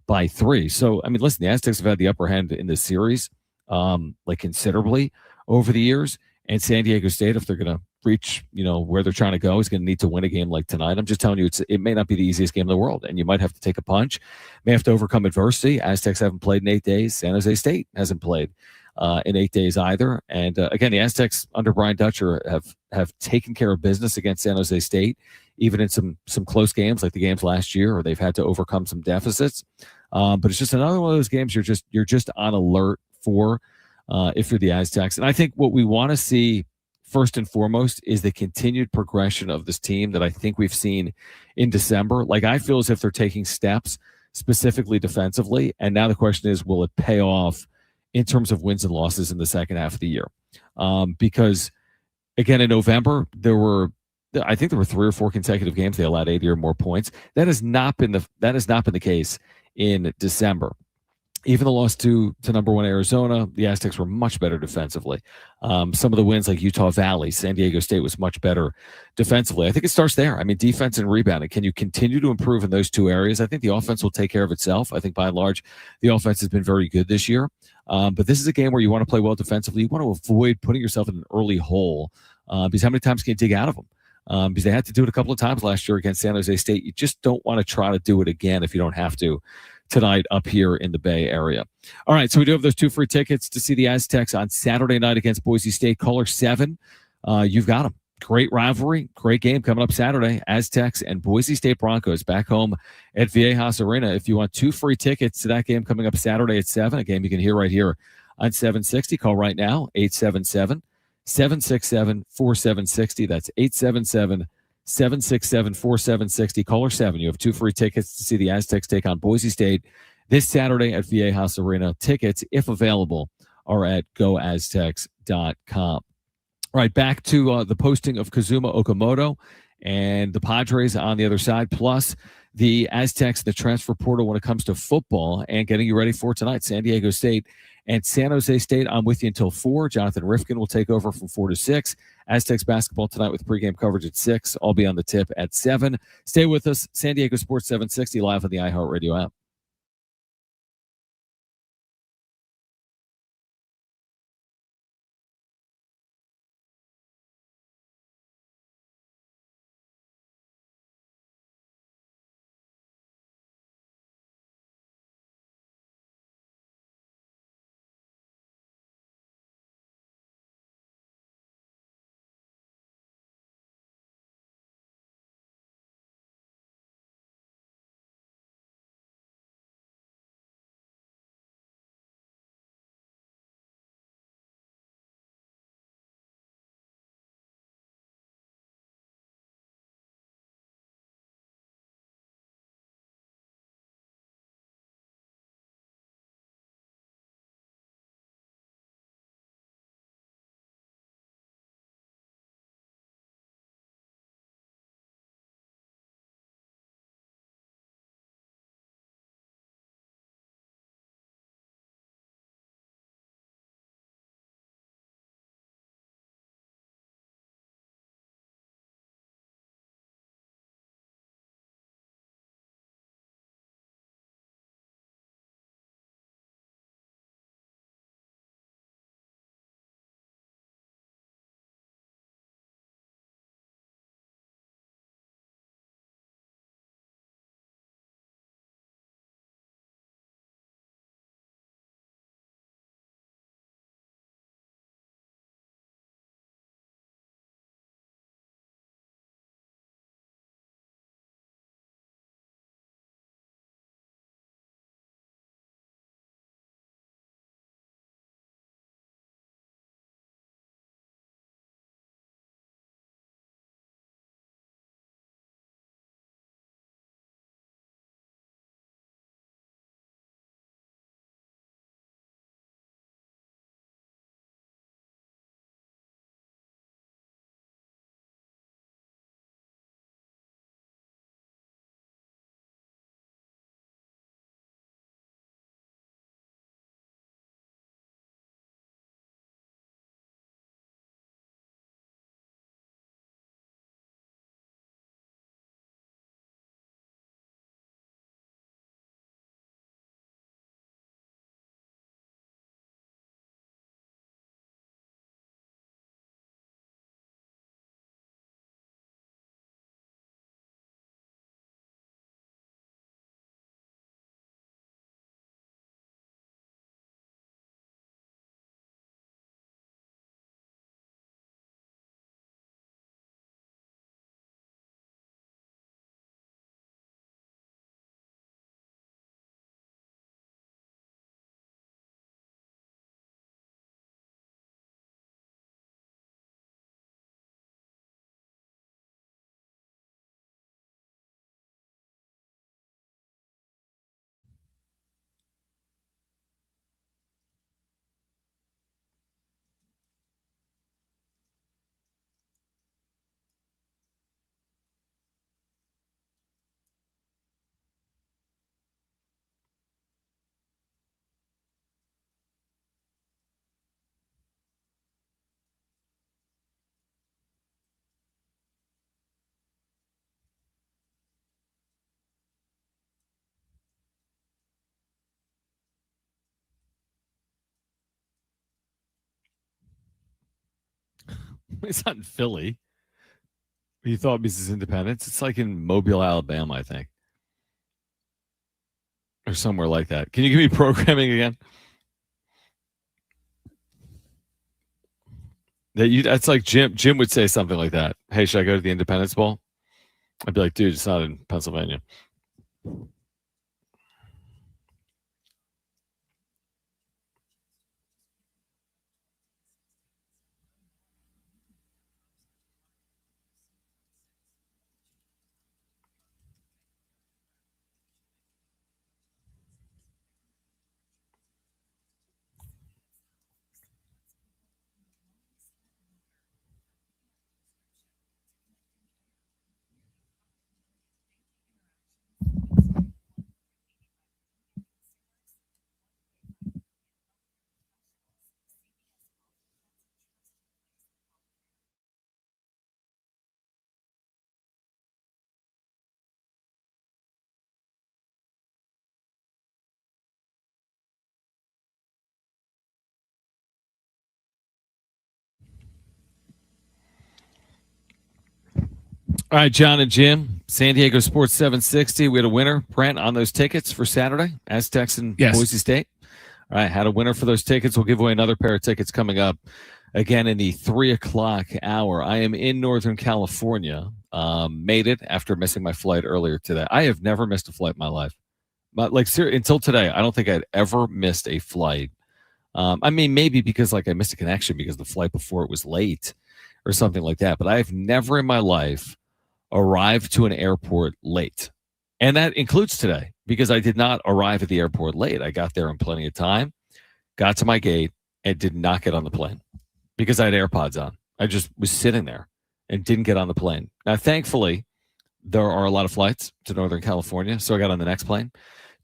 by 3. So, I mean, listen, the Aztecs have had the upper hand in this series considerably over the years. And San Diego State, if they're going to reach, where they're trying to go, is going to need to win a game like tonight. I'm just telling you, it may not be the easiest game in the world, and you might have to take a punch, may have to overcome adversity. Aztecs haven't played in 8 days. San Jose State hasn't played in 8 days either. And again, the Aztecs under Brian Dutcher have taken care of business against San Jose State, even in some close games like the games last year, or they've had to overcome some deficits. But it's just another one of those games you're just on alert for if you're the Aztecs. And I think what we want to see first and foremost is the continued progression of this team that I think we've seen in December. Like, I feel as if they're taking steps specifically defensively. And now the question is, will it pay off in terms of wins and losses in the second half of the year? Because again, in November, I think there were 3 or 4 consecutive games they allowed 80 or more points. That has not been the case in December. Even the loss to number 1 Arizona, the Aztecs were much better defensively. Some of the wins like Utah Valley, San Diego State was much better defensively. I think it starts there. I mean, defense and rebounding. Can you continue to improve in those 2 areas? I think the offense will take care of itself. I think by and large, the offense has been very good this year. But this is a game where you want to play well defensively. You want to avoid putting yourself in an early hole because how many times can you dig out of them? because they had to do it a couple of times last year against San Jose State. You just don't want to try to do it again if you don't have to tonight up here in the Bay Area. All right, so we do have those 2 free tickets to see the Aztecs on Saturday night against Boise State. Caller 7, you've got them. Great rivalry, great game coming up Saturday. Aztecs and Boise State Broncos back home at Viejas Arena. If you want 2 free tickets to that game coming up Saturday at 7, a game you can hear right here on 760, call right now, 877-767-4760. That's 877-767-4760. Caller 7. You have 2 free tickets to see the Aztecs take on Boise State this Saturday at Viejas Arena. Tickets, if available, are at goaztecs.com. All right, back to the posting of Kazuma Okamoto and the Padres on the other side, plus the Aztecs, the transfer portal when it comes to football, and getting you ready for tonight, San Diego State and San Jose State. I'm with you until 4. Jonathan Rifkin will take over from 4 to 6. Aztecs basketball tonight with pregame coverage at 6. I'll be on the tip at 7. Stay with us. San Diego Sports 760 live on the iHeartRadio app. It's not in Philly. You thought Mrs. Independence? It's like in Mobile, Alabama, I think, or somewhere like that. Can you give me programming again? That's like Jim. Jim would say something like that. Hey, should I go to the Independence Bowl? I'd be like, dude, it's not in Pennsylvania. All right, John and Jim, San Diego Sports 760. We had a winner, Brent, on those tickets for Saturday, Aztecs and Boise State. All right, had a winner for those tickets. We'll give away another pair of tickets coming up again in the 3 o'clock hour. I am in Northern California. Made it after missing my flight earlier today. I have never missed a flight in my life. But until today, I don't think I'd ever missed a flight. I mean, maybe because I missed a connection because the flight before it was late or something like that. But I have never in my life arrived to an airport late. And that includes today because I did not arrive at the airport late. I got there in plenty of time, got to my gate, and did not get on the plane because I had AirPods on. I just was sitting there and didn't get on the plane. Now, thankfully, there are a lot of flights to Northern California, so I got on the next plane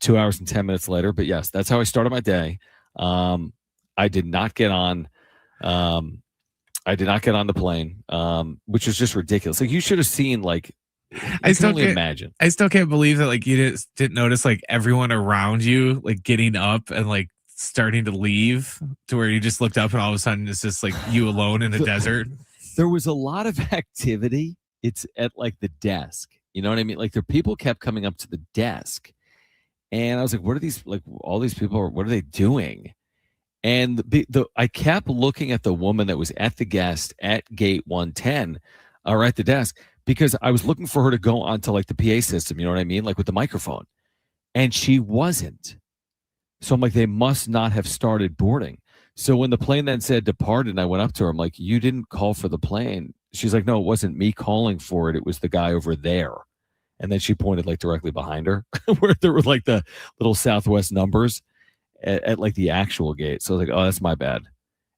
2 hours and 10 minutes later. But yes, that's how I started my day. I did not get on the plane, which was just ridiculous. You should have seen, I still can't imagine. I still can't believe that, you didn't notice, everyone around you, getting up and, starting to leave to where you just looked up and all of a sudden it's just, you alone in the desert. There was a lot of activity. It's at, the desk. You know what I mean? People kept coming up to the desk. And I was like, what are these, all these people, what are they doing? And I kept looking at the woman that was at the guest at gate 110 or at the desk because I was looking for her to go onto the PA system, you know what I mean? With the microphone. And she wasn't. So I'm like, they must not have started boarding. So when the plane then said departed and I went up to her, I'm like, you didn't call for the plane. She's like, no, it wasn't me calling for it. It was the guy over there. And then she pointed directly behind her where there were the little Southwest numbers at the actual gate. So I was like, oh, that's my bad.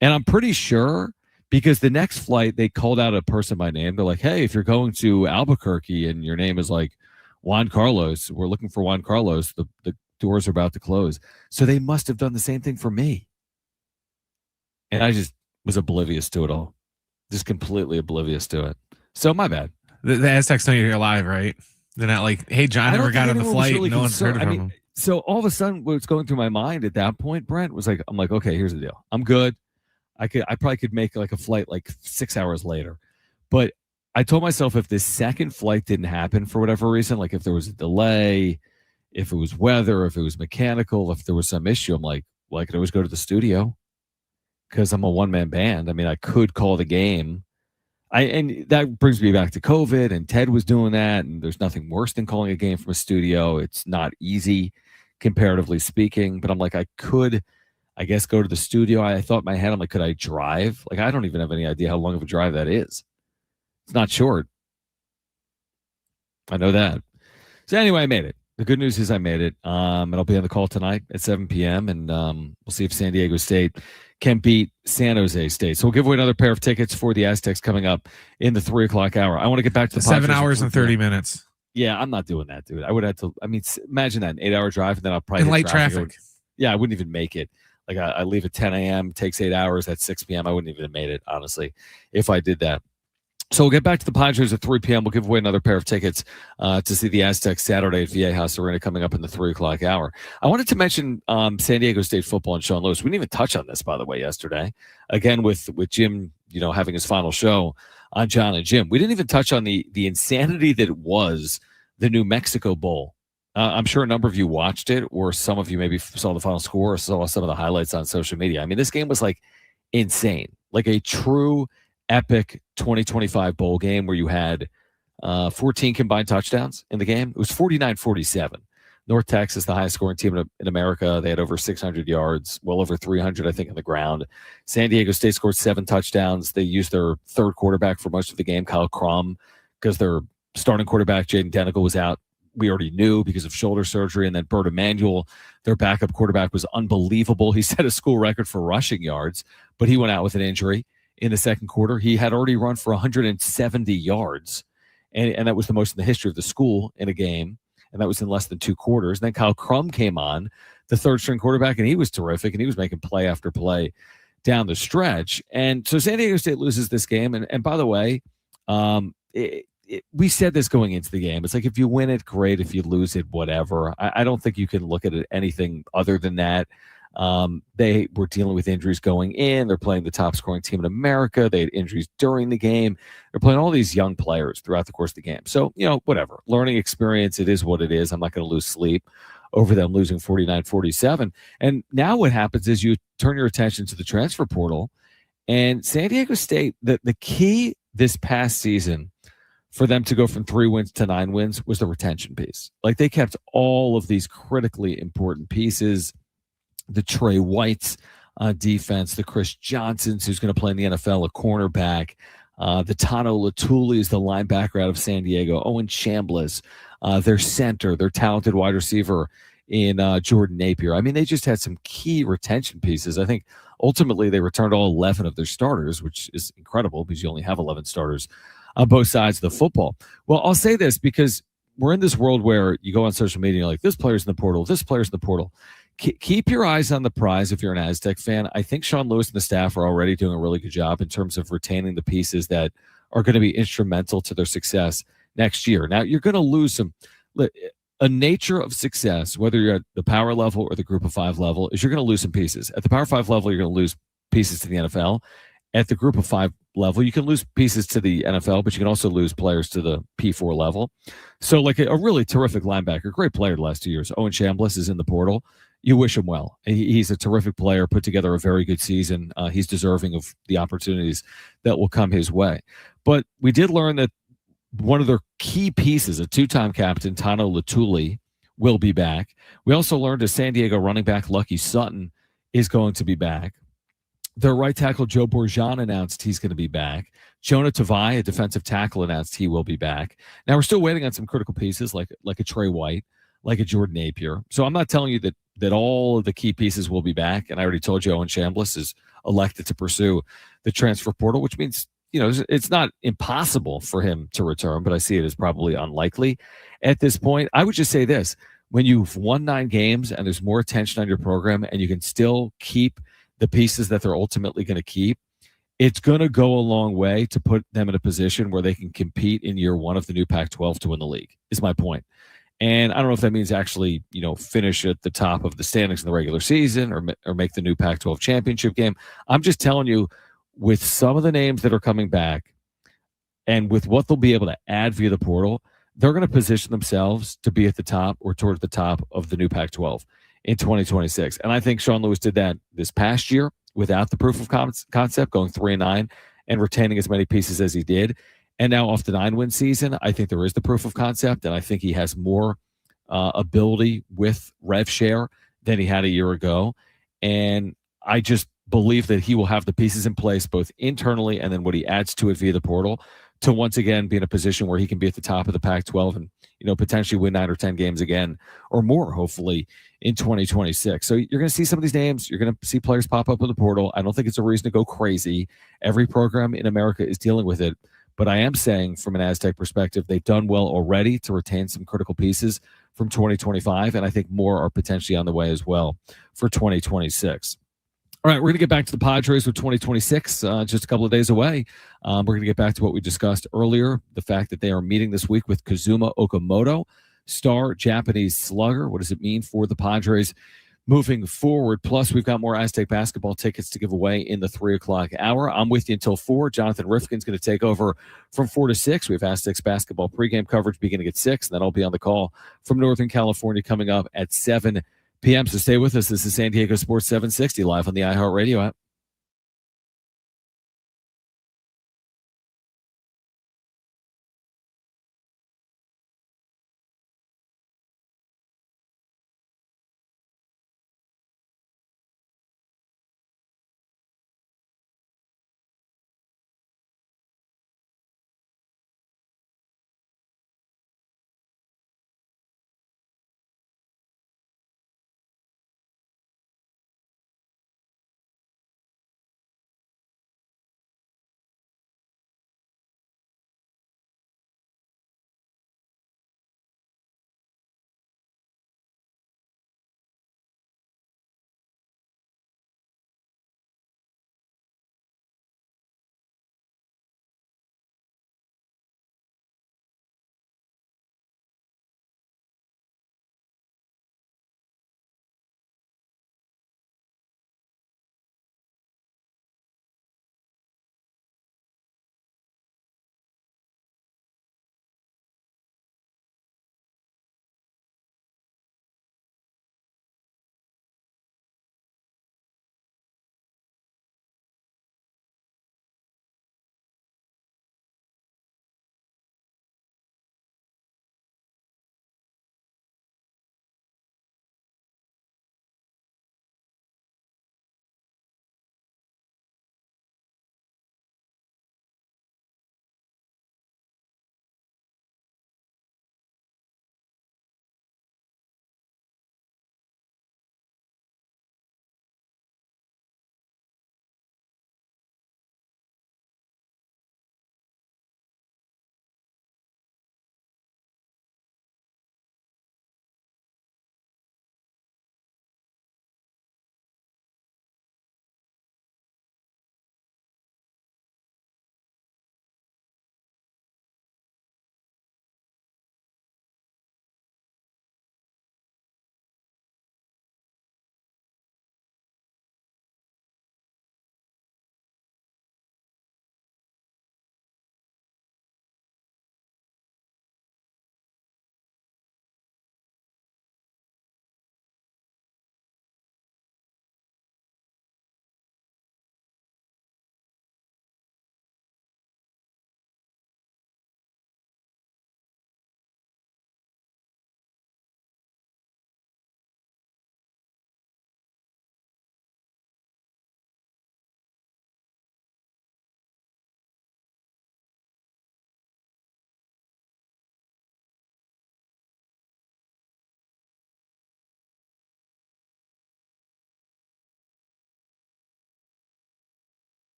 And I'm pretty sure because the next flight, they called out a person by name. They're like, hey, if you're going to Albuquerque and your name is Juan Carlos, we're looking for Juan Carlos. The doors are about to close. So they must have done the same thing for me. And I just was oblivious to it all. Just completely oblivious to it. So my bad. The Aztecs know you're alive, right? They're not hey, John never got on the flight. No one's heard of him. So all of a sudden, what's going through my mind at that point, Brent, was I'm like, okay, here's the deal. I'm good. I probably could make a flight 6 hours later. But I told myself if this second flight didn't happen for whatever reason, if there was a delay, if it was weather, if it was mechanical, if there was some issue, I'm like, well, I could always go to the studio because I'm a one-man band. I mean, I could call the game. And that brings me back to COVID, and Ted was doing that, and there's nothing worse than calling a game from a studio. It's not easy, comparatively speaking, but I'm like, I could, I guess, go to the studio. I thought in my head, I'm like, could I drive? I don't even have any idea how long of a drive that is. It's not short. I know that. So anyway, I made it. The good news is I made it. And I'll be on the call tonight at 7 p.m. And we'll see if San Diego State can beat San Jose State. So we'll give away another pair of tickets for the Aztecs coming up in the 3 o'clock hour. I want to get back to the 7 hours and 30 minutes. Yeah, I'm not doing that, dude. I would have to. I mean, imagine that, an 8-hour drive, and then I'll probably in light traffic. I wouldn't even make it. I leave at 10 a.m. Takes 8 hours. At 6 p.m. I wouldn't even have made it, honestly, if I did that. So we'll get back to the Padres at 3 p.m. We'll give away another pair of tickets to see the Aztecs Saturday at Viejas Arena coming up in the 3 o'clock hour. I wanted to mention San Diego State football and Sean Lewis. We didn't even touch on this, by the way, yesterday. Again, with Jim, having his final show. on Jon and Jim. We didn't even touch on the insanity that was the New Mexico Bowl. I'm sure a number of you watched it, or some of you maybe saw the final score or saw some of the highlights on social media. I mean, this game was like insane, like a true epic 2025 bowl game where you had 14 combined touchdowns in the game. It was 49-47. North Texas, the highest scoring team in America. They had over 600 yards, well over 300, I think, on the ground. San Diego State scored 7 touchdowns. They used their third quarterback for most of the game, Kyle Crum, because their starting quarterback, Jaden Denigal, was out. We already knew because of shoulder surgery. And then Bert Emanuel, their backup quarterback, was unbelievable. He set a school record for rushing yards, but he went out with an injury in the second quarter. He had already run for 170 yards, and that was the most in the history of the school in a game. And that was in less than 2 quarters. And then Kyle Crum came on, the third-string quarterback, and he was terrific, and he was making play after play down the stretch. And so San Diego State loses this game. And by the way, we said this going into the game. It's like, if you win it, great. If you lose it, whatever. I don't think you can look at it anything other than that. They were dealing with injuries going in. They're playing the top-scoring team in America. They had injuries during the game. They're playing all these young players throughout the course of the game. So, whatever. Learning experience, it is what it is. I'm not going to lose sleep over them losing 49-47. And now what happens is you turn your attention to the transfer portal, and San Diego State, the key this past season for them to go from 3 wins to 9 wins was the retention piece. Like, they kept all of these critically important pieces. The Trey Whites on defense, the Chris Johnsons, who's going to play in the NFL, a cornerback, the Tano Latulis, the linebacker out of San Diego, Owen Chambliss, their center, their talented wide receiver in Jordan Napier. I mean, they just had some key retention pieces. I think ultimately they returned all 11 of their starters, which is incredible because you only have 11 starters on both sides of the football. Well, I'll say this because we're in this world where you go on social media and you're like, this player's in the portal, this player's in the portal. Keep your eyes on the prize if you're an Aztec fan. I think Sean Lewis and the staff are already doing a really good job in terms of retaining the pieces that are going to be instrumental to their success next year. Now, you're going to lose some. A nature of success, whether you're at the power level or the group of 5 level, is you're going to lose some pieces. At the power 5 level, you're going to lose pieces to the NFL. At the group of 5 level, you can lose pieces to the NFL, but you can also lose players to the P4 level. So, like a really terrific linebacker, great player the last 2 years, Owen Chambliss is in the portal. You wish him well. He's a terrific player, put together a very good season. He's deserving of the opportunities that will come his way. But we did learn that one of their key pieces, a 2-time captain, Tano Latuli, will be back. We also learned a San Diego running back, Lucky Sutton, is going to be back. Their right tackle, Joe Bourgeon, announced he's going to be back. Jonah Tavai, a defensive tackle, announced he will be back. Now, we're still waiting on some critical pieces like a Trey White, like a Jordan Napier. So I'm not telling you that all of the key pieces will be back. And I already told you Owen Chambliss is elected to pursue the transfer portal, which means, it's not impossible for him to return, but I see it as probably unlikely at this point. I would just say this: when you've won 9 games and there's more attention on your program and you can still keep the pieces that they're ultimately going to keep, it's going to go a long way to put them in a position where they can compete in year 1 of the new Pac-12 to win the league, is my point. And I don't know if that means actually, finish at the top of the standings in the regular season or make the new Pac-12 championship game. I'm just telling you, with some of the names that are coming back and with what they'll be able to add via the portal, they're going to position themselves to be at the top or towards the top of the new Pac-12 in 2026. And I think Sean Lewis did that this past year without the proof of concept, going 3-9 and retaining as many pieces as he did. And now off the 9-win season, I think there is the proof of concept, and I think he has more ability with rev share than he had a year ago. And I just believe that he will have the pieces in place, both internally and then what he adds to it via the portal, to once again be in a position where he can be at the top of the Pac-12 and potentially win 9 or 10 games again or more, hopefully, in 2026. So you're going to see some of these names. You're going to see players pop up in the portal. I don't think it's a reason to go crazy. Every program in America is dealing with it. But I am saying, from an Aztec perspective, they've done well already to retain some critical pieces from 2025, and I think more are potentially on the way as well for 2026. All right, we're going to get back to the Padres with 2026, just a couple of days away. We're going to get back to what we discussed earlier, the fact that they are meeting this week with Kazuma Okamoto, star Japanese slugger. What does it mean for the Padres? moving forward. Plus, we've got more Aztec basketball tickets to give away in the 3 o'clock hour. I'm with you until 4. Jonathan Rifkin's going to take over from 4 to 6. We have Aztecs basketball pregame coverage beginning at 6, and then I'll be on the call from Northern California coming up at 7 p.m. So stay with us. This is San Diego Sports 760 live on the iHeartRadio app.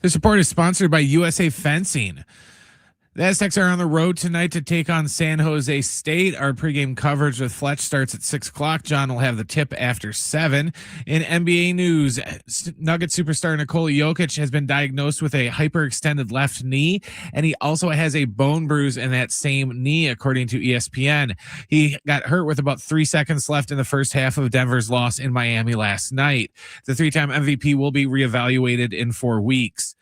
This report is sponsored by USA Fencing. The Aztecs are on the road tonight to take on San Jose State. Our pregame coverage with Fletch starts at 6 o'clock. John will have the tip after 7. In NBA news, Nugget superstar Nikola Jokic has been diagnosed with a hyperextended left knee, and he also has a bone bruise in that same knee, according to ESPN. He got hurt with about 3 seconds left in the first half of Denver's loss in Miami last night. The 3-time MVP will be reevaluated in 4 weeks.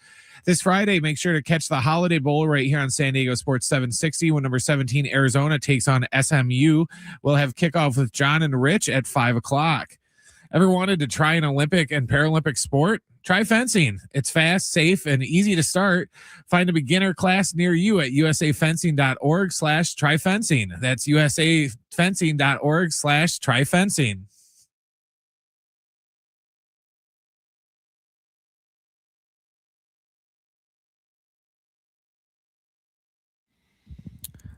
This Friday, make sure to catch the Holiday Bowl right here on San Diego Sports 760 when number 17 Arizona takes on SMU. We'll have kickoff with John and Rich at 5 o'clock. Ever wanted to try an Olympic and Paralympic sport? Try fencing. It's fast, safe, and easy to start. Find a beginner class near you at usafencing.org/tryfencing. That's usafencing.org/tryfencing.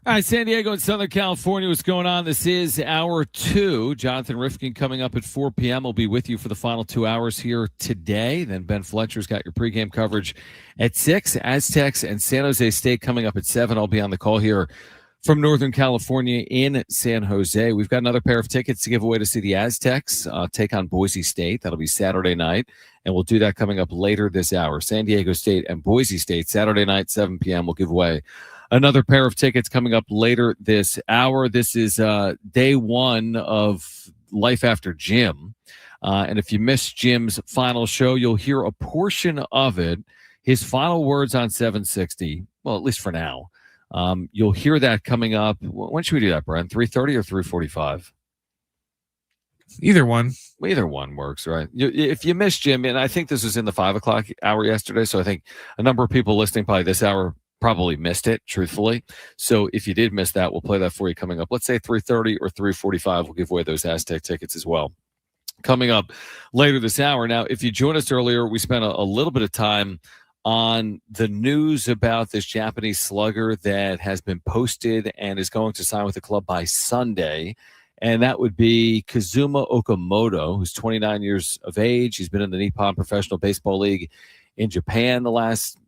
All right, San Diego and Southern California, what's going on? This is hour 2. Jonathan Rifkin coming up at 4 p.m. will be with you for the final 2 hours here today. Then Ben Fletcher's got your pregame coverage at 6. Aztecs and San Jose State coming up at 7. I'll be on the call here from Northern California in San Jose. We've got another pair of tickets to give away to see the Aztecs take on Boise State. That'll be Saturday night, and we'll do that coming up later this hour. San Diego State and Boise State, Saturday night, 7 p.m. We'll give away another pair of tickets coming up later this hour. This is day 1 of Life After Jim. And if you missed Jim's final show, you'll hear a portion of it. His final words on 760, well, at least for now. You'll hear that coming up. When should we do that, Brent? 3:30 or 3:45? Either one. Either one works, right? If you missed Jim, and I think this was in the 5 o'clock hour yesterday, so I think a number of people listening probably this hour probably missed it, truthfully. So if you did miss that, we'll play that for you coming up. Let's say 3:30 or 3:45. We'll give away those Aztec tickets as well coming up later this hour. Now, if you joined us earlier, we spent a little bit of time on the news about this Japanese slugger that has been posted and is going to sign with the club by Sunday. And that would be Kazuma Okamoto, who's 29 years of age. He's been in the Nippon Professional Baseball League in Japan the last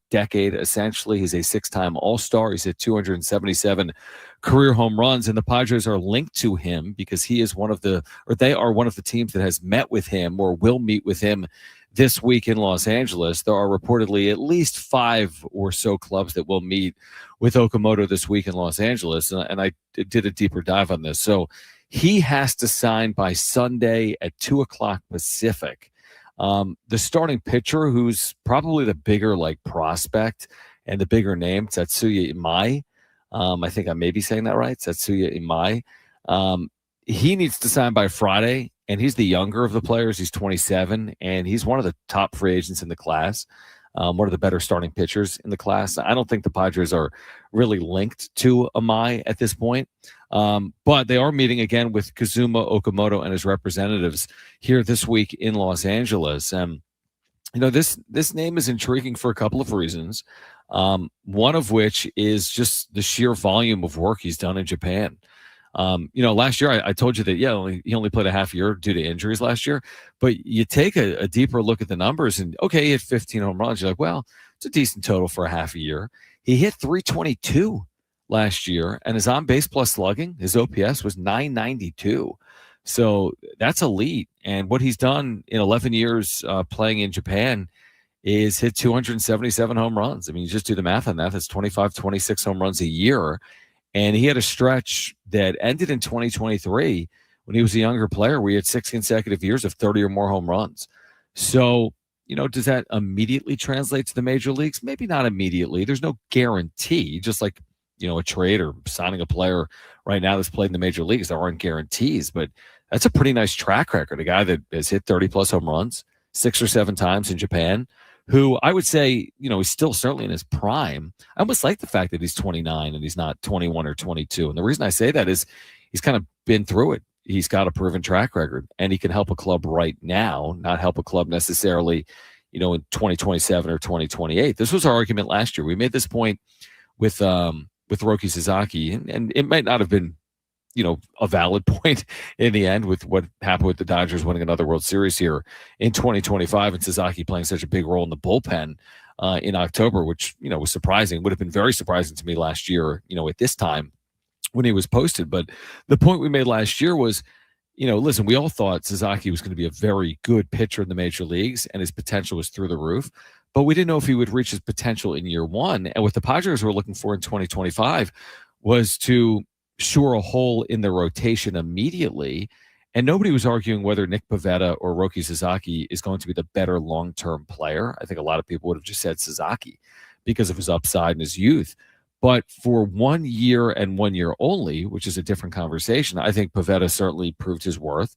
decade, essentially. He's a 6-time All-Star. He's hit 277 career home runs, and the Padres are linked to him because they are one of the teams that has met with him or will meet with him this week in Los Angeles. There are reportedly at least 5 or so clubs that will meet with Okamoto this week in Los Angeles, and I did a deeper dive on this. So he has to sign by Sunday at 2 o'clock Pacific. The starting pitcher, who's probably the bigger prospect and the bigger name, Tatsuya Imai. I think I may be saying that right. Tatsuya Imai. He needs to sign by Friday, and he's the younger of the players. He's 27, and he's one of the top free agents in the class. One of the better starting pitchers in the class. I don't think the Padres are really linked to Imai at this point. But they are meeting again with Kazuma Okamoto and his representatives here this week in Los Angeles. This name is intriguing for a couple of reasons. One of which is just the sheer volume of work he's done in Japan. Last year I told you that, he only played a half year due to injuries last year, but you take a deeper look at the numbers and, okay, he hit 15 home runs. You're like, well, it's a decent total for a half a year. He hit 322 last year, and his on-base plus slugging, his OPS was 992. So that's elite. And what he's done in 11 years playing in Japan is hit 277 home runs. I mean, you just do the math on that. That's 25, 26 home runs a year. And he had a stretch that ended in 2023 when he was a younger player where he had 6 consecutive years of 30 or more home runs. So, does that immediately translate to the major leagues? Maybe not immediately. There's no guarantee, just like, a trade or signing a player right now that's played in the major leagues. There aren't guarantees, but that's a pretty nice track record. A guy that has hit 30-plus home runs 6 or 7 times in Japan, who I would say, he's still certainly in his prime. I almost like the fact that he's 29 and he's not 21 or 22. And the reason I say that is he's kind of been through it. He's got a proven track record, and he can help a club right now, not help a club necessarily, in 2027 or 2028. This was our argument last year. We made this point with Roki Sasaki, and it might not have been, a valid point in the end with what happened with the Dodgers winning another World Series here in 2025 and Sasaki playing such a big role in the bullpen. in October, which, was surprising. Would have been very surprising to me last year, at this time when he was posted. But the point we made last year was, listen, we all thought Sasaki was going to be a very good pitcher in the major leagues and his potential was through the roof, but we didn't know if he would reach his potential in year one. And what the Padres were looking for in 2025 was to shore a hole in the rotation immediately. And nobody was arguing whether Nick Pivetta or Roki Sasaki is going to be the better long-term player. I think a lot of people would have just said Sasaki because of his upside and his youth. But for 1 year and 1 year only, which is a different conversation, I think Pivetta certainly proved his worth.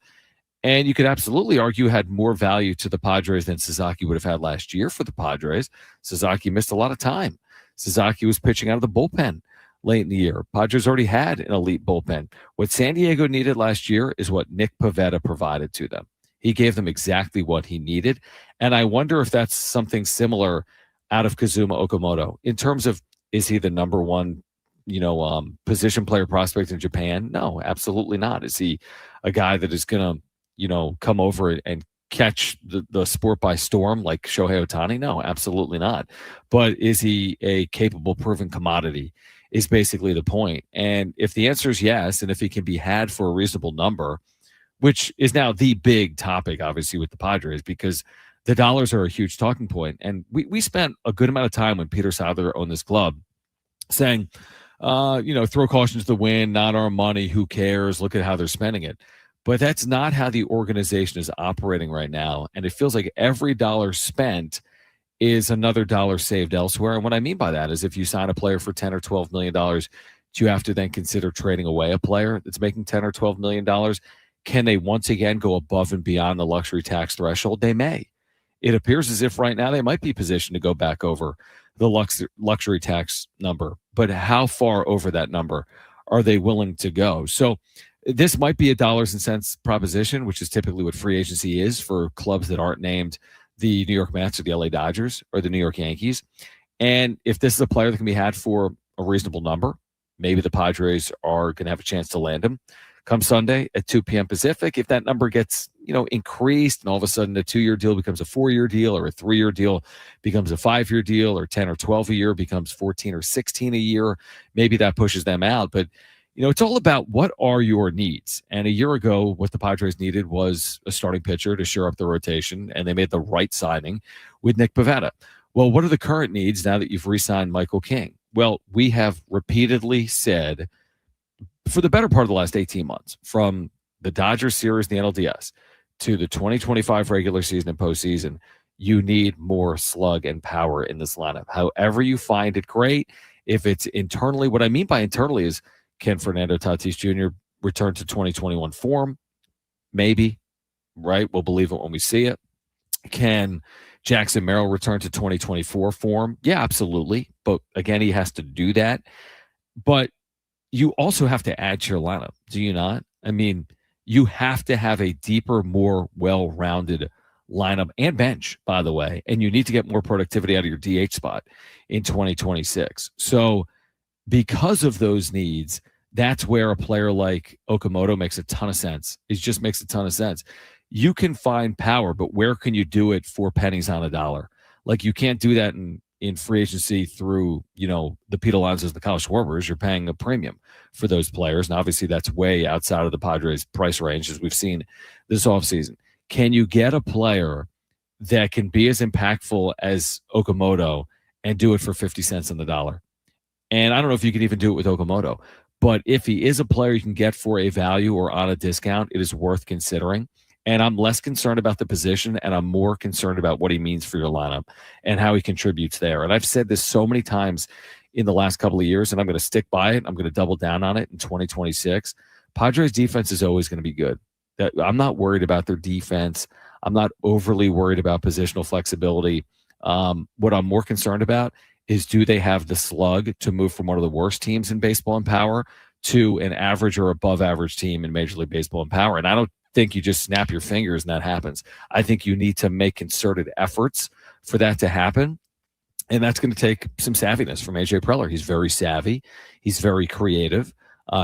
And you could absolutely argue had more value to the Padres than Sasaki would have had last year for the Padres. Sasaki missed a lot of time. Sasaki was pitching out of the bullpen late in the year. Padres already had an elite bullpen. What San Diego needed last year is what Nick Pivetta provided to them. He gave them exactly what he needed. And I wonder if that's something similar out of Kazuma Okamoto in terms of, is he the number one, position player prospect in Japan? No, absolutely not. Is he a guy that is going to, come over and catch the sport by storm like Shohei Ohtani? No, absolutely not. But is he a capable, proven commodity is basically the point. And if the answer is yes, and if he can be had for a reasonable number, which is now the big topic, obviously, with the Padres, because the dollars are a huge talking point. And we spent a good amount of time when Peter Sadler owned this club saying, throw caution to the wind, not our money, who cares? Look at how they're spending it. But that's not how the organization is operating right now. And it feels like every dollar spent is another dollar saved elsewhere. And what I mean by that is if you sign a player for $10 or $12 million, do you have to then consider trading away a player that's making $10 or $12 million? Can they once again go above and beyond the luxury tax threshold? They may. It appears as if right now they might be positioned to go back over the luxury tax number. But how far over that number are they willing to go? So this might be a dollars and cents proposition, which is typically what free agency is for clubs that aren't named the New York Mets or the LA Dodgers or the New York Yankees. And if this is a player that can be had for a reasonable number, maybe the Padres are going to have a chance to land him come Sunday at 2 p.m. Pacific. If that number gets, increased and all of a sudden a 2-year deal becomes a 4-year deal or a 3-year deal becomes a 5-year deal or 10 or 12 a year becomes 14 or 16 a year, maybe that pushes them out. But, it's all about what are your needs. And a year ago, what the Padres needed was a starting pitcher to shore up the rotation, and they made the right signing with Nick Pivetta. Well, what are the current needs now that you've re-signed Michael King? Well, we have repeatedly said for the better part of the last 18 months, from the Dodgers series, the NLDS, to the 2025 regular season and postseason, you need more slug and power in this lineup. However you find it, great. If it's internally, what I mean by internally is, can Fernando Tatis Jr. return to 2021 form? Maybe, right? We'll believe it when we see it. Can Jackson Merrill return to 2024 form? Yeah, absolutely. But again, he has to do that. But you also have to add to your lineup, do you not? I mean, you have to have a deeper, more well-rounded lineup and bench, by the way, and you need to get more productivity out of your DH spot in 2026. So because of those needs, that's where a player like Okamoto makes a ton of sense. It just makes a ton of sense. You can find power, but where can you do it for pennies on a dollar? Like, you can't do that in free agency through, the Pete Alonsos and the Kyle Schwarbers. You're paying a premium for those players. And obviously that's way outside of the Padres price range, as we've seen this offseason. Can you get a player that can be as impactful as Okamoto and do it for 50 cents on the dollar? And I don't know if you can even do it with Okamoto, but if he is a player you can get for a value or on a discount, it is worth considering. And I'm less concerned about the position, and I'm more concerned about what he means for your lineup and how he contributes there. And I've said this so many times in the last couple of years, and I'm going to stick by it. I'm going to double down on it in 2026. Padres defense is always going to be good. I'm not worried about their defense. I'm not overly worried about positional flexibility. What I'm more concerned about is, do they have the slug to move from one of the worst teams in baseball in power to an average or above average team in Major League Baseball in power? And I don't think you just snap your fingers and that happens. I think you need to make concerted efforts for that to happen. And that's going to take some savviness from AJ Preller. He's very savvy. He's very creative.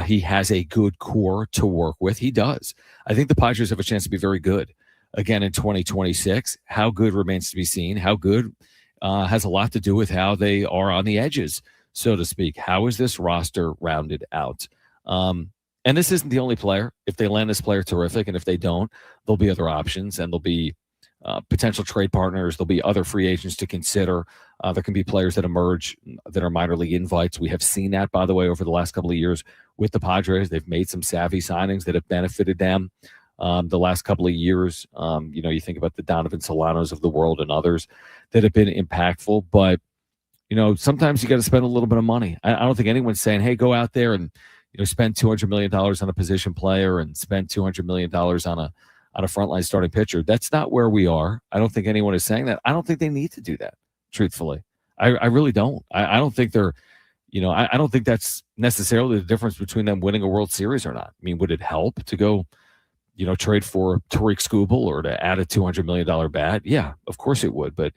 He has a good core to work with. He does. I think the Padres have a chance to be very good again in 2026. How good remains to be seen. How good has a lot to do with how they are on the edges, so to speak. How is this roster rounded out? And this isn't the only player. If they land this player, terrific. And if they don't, there'll be other options, and there'll be potential trade partners. There'll be other free agents to consider. There can be players that emerge that are minor league invites. We have seen that, by the way, over the last couple of years with the Padres. They've made some savvy signings that have benefited them the last couple of years. You think about the Donovan Solanos of the world and others that have been impactful. But, sometimes you got to spend a little bit of money. I don't think anyone's saying, hey, go out there and spend $200 million on a position player and spend $200 million on a frontline starting pitcher. That's not where we are. I don't think anyone is saying that. I don't think they need to do that, truthfully. I really don't. I don't think they're, I don't think that's necessarily the difference between them winning a World Series or not. I mean, would it help to go, trade for Tariq Skubal or to add a $200 million bat? Yeah, of course it would. But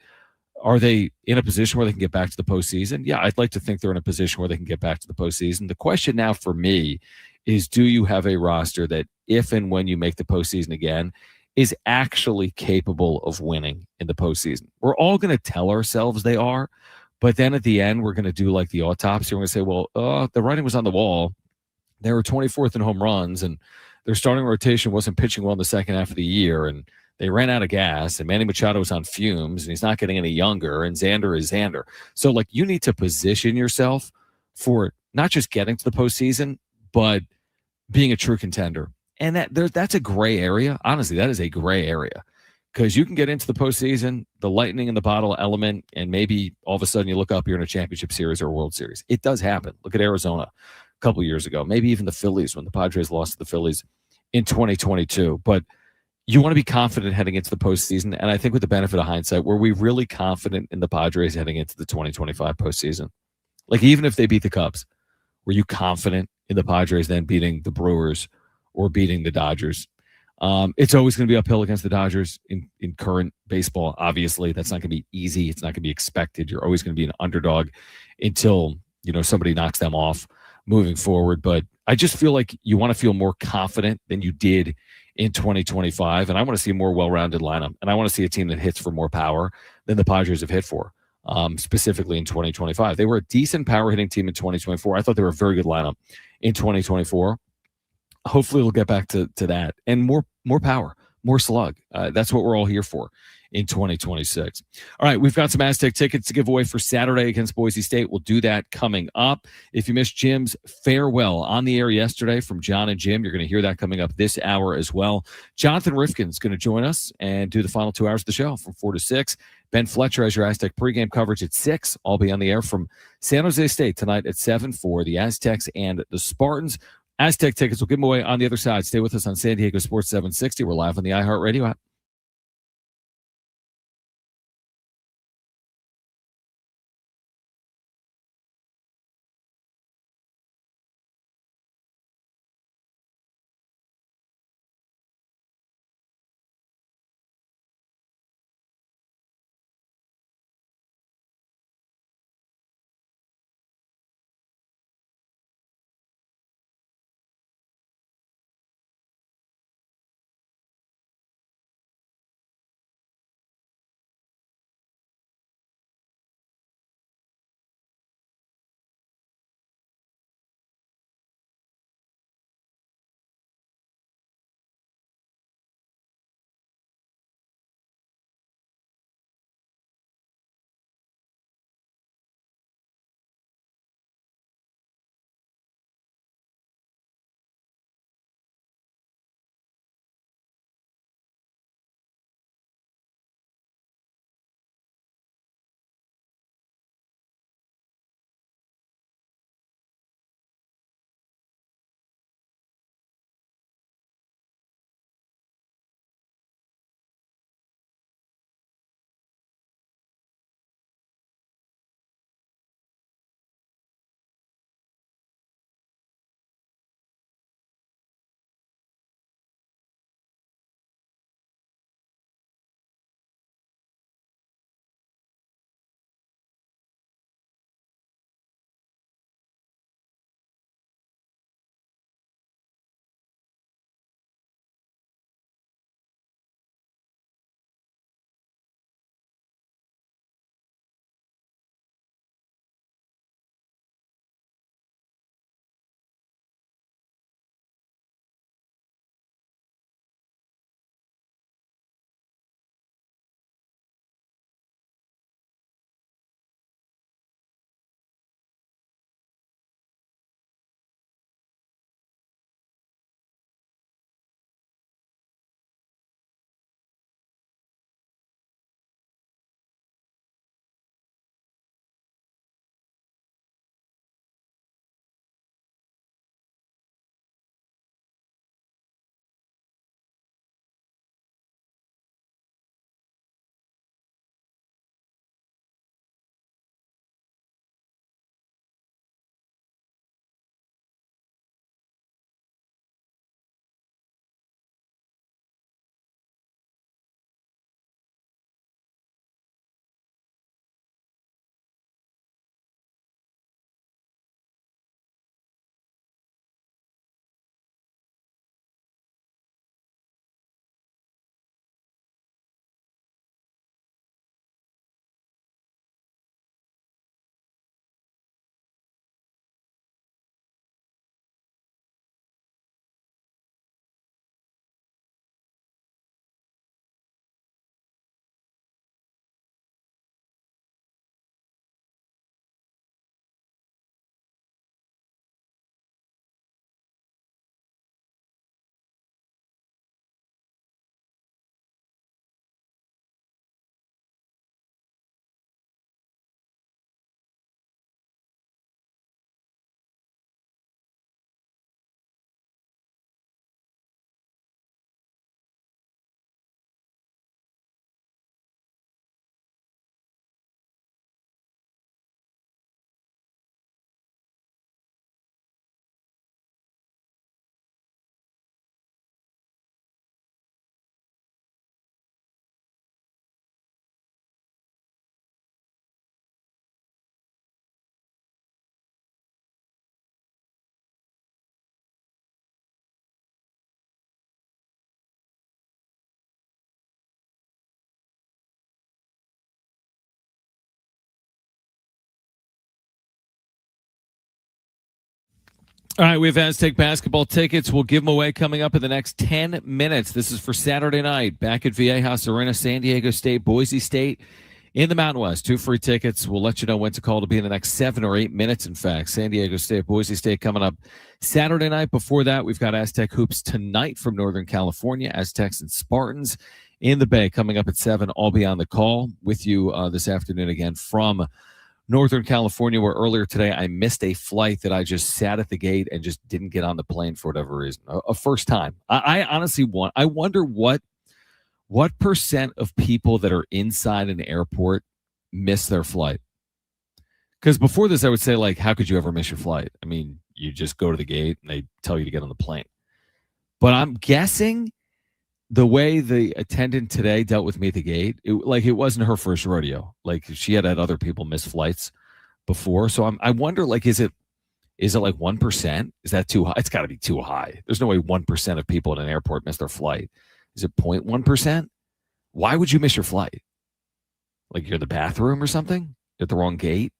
are they in a position where they can get back to the postseason? Yeah, I'd like to think they're in a position where they can get back to the postseason. The question now for me is, do you have a roster that, if and when you make the postseason again, is actually capable of winning in the postseason? We're all going to tell ourselves they are, but then at the end, we're going to do like the autopsy. We're going to say, well, the writing was on the wall. They were 24th in home runs, and their starting rotation wasn't pitching well in the second half of the year, and they ran out of gas, and Manny Machado was on fumes, and he's not getting any younger, and Xander is Xander. So, you need to position yourself for not just getting to the postseason, but being a true contender. And that's a gray area. Honestly, that is a gray area, because you can get into the postseason, the lightning in the bottle element, and maybe all of a sudden you look up, you're in a championship series or a World Series. It does happen. Look at Arizona a couple of years ago, maybe even the Phillies when the Padres lost to the Phillies in 2022. But you want to be confident heading into the postseason. And I think with the benefit of hindsight, were we really confident in the Padres heading into the 2025 postseason? Even if they beat the Cubs, were you confident in the Padres then beating the Brewers or beating the Dodgers? It's always going to be uphill against the Dodgers in current baseball. Obviously, that's not going to be easy. It's not going to be expected. You're always going to be an underdog until, somebody knocks them off moving forward. But I just feel like you want to feel more confident than you did in 2025. And I want to see a more well-rounded lineup. And I want to see a team that hits for more power than the Padres have hit for, specifically in 2025. They were a decent power hitting team in 2024. I thought they were a very good lineup in 2024. Hopefully we'll get back to that and more power, more slug. That's what we're all here for in 2026. All right, we've got some Aztec tickets to give away for Saturday against Boise State. We'll do that coming up. If you missed Jim's farewell on the air yesterday from Jon and Jim, you're going to hear that coming up this hour as well. Jonathan Rifkin's going to join us and do the final 2 hours of the show from 4 to 6. Ben Fletcher has your Aztec pregame coverage at 6. I'll be on the air from San Jose State tonight at 7 for the Aztecs and the Spartans. Aztec tickets, we'll give them away on the other side. Stay with us on San Diego Sports 760. We're live on the iHeartRadio app. All right, we have Aztec basketball tickets. We'll give them away coming up in the next 10 minutes. This is for Saturday night back at Viejas Arena, San Diego State, Boise State in the Mountain West. 2 free tickets. We'll let you know when to call to be in the next 7 or 8 minutes, in fact. San Diego State, Boise State coming up Saturday night. Before that, we've got Aztec Hoops tonight from Northern California. Aztecs and Spartans in the Bay coming up at 7. I'll be on the call with you this afternoon again from Northern California, where earlier today I missed a flight that I just sat at the gate and just didn't get on the plane for whatever reason. A first time. I honestly wonder what percent of people that are inside an airport miss their flight. Because before this, I would say, like, how could you ever miss your flight? I mean, you just go to the gate and they tell you to get on the plane. But I'm guessing the way the attendant today dealt with me at the gate, it wasn't her first rodeo. Like, she had other people miss flights before. So I wonder, like, is it like 1%? Is that too high? It's got to be too high. There's no way 1% of people in an airport miss their flight. Is it 0.1%? Why would you miss your flight? Like, you're in the bathroom or something? You're at the wrong gate?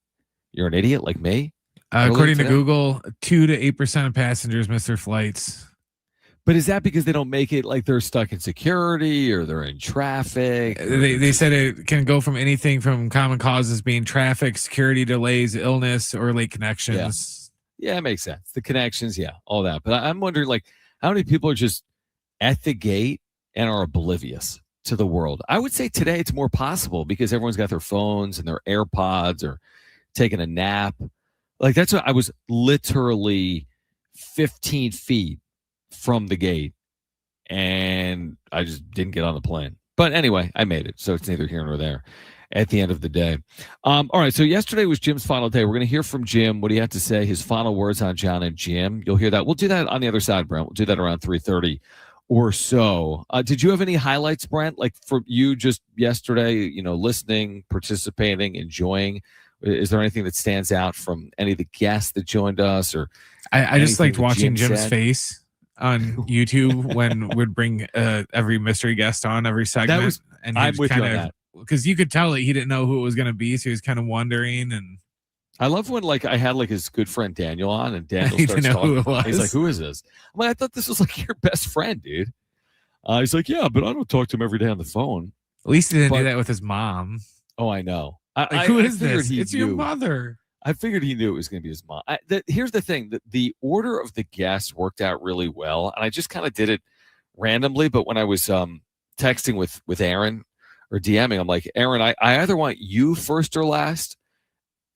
You're an idiot like me? According to Google, 2 to 8% of passengers miss their flights. But is that because they don't make it, like they're stuck in security or they're in traffic? They said it can go from anything from common causes being traffic, security delays, illness, or late connections. Yeah, it makes sense. The connections, yeah, all that. But I'm wondering, like, how many people are just at the gate and are oblivious to the world? I would say today it's more possible because everyone's got their phones and their AirPods or taking a nap. Like, that's what I was literally 15 feet from the gate and I just didn't get on the plane. But anyway, I made it. So it's neither here nor there at the end of the day. All right. So yesterday was Jim's final day. We're going to hear from Jim. What do you have to say? His final words on Jon and Jim. You'll hear that. We'll do that on the other side, Brent. We'll do that around 3:30 or so. Did you have any highlights, Brent? Like, for you just yesterday, listening, participating, enjoying? Is there anything that stands out from any of the guests that joined us? Or I just liked watching Jim's said? face on YouTube when we'd bring every mystery guest on every segment. I'm with you on that. Because you could tell that he didn't know who it was going to be, so he was kind of wondering. And I love when, like, I had, like, his good friend Daniel on, and Daniel he starts didn't know talking. who it was. He's like, "Who is this?" I'm like, "I thought this was, like, your best friend, dude." He's like, "Yeah, but I don't talk to him every day on the phone." At least he didn't do that with his mom. Oh, I know. Who is this? It's your mother. I figured he knew it was going to be his mom. Here's the thing. The order of the guests worked out really well, and I just kind of did it randomly. But when I was texting with Aaron or DMing, I'm like, Aaron, I either want you first or last,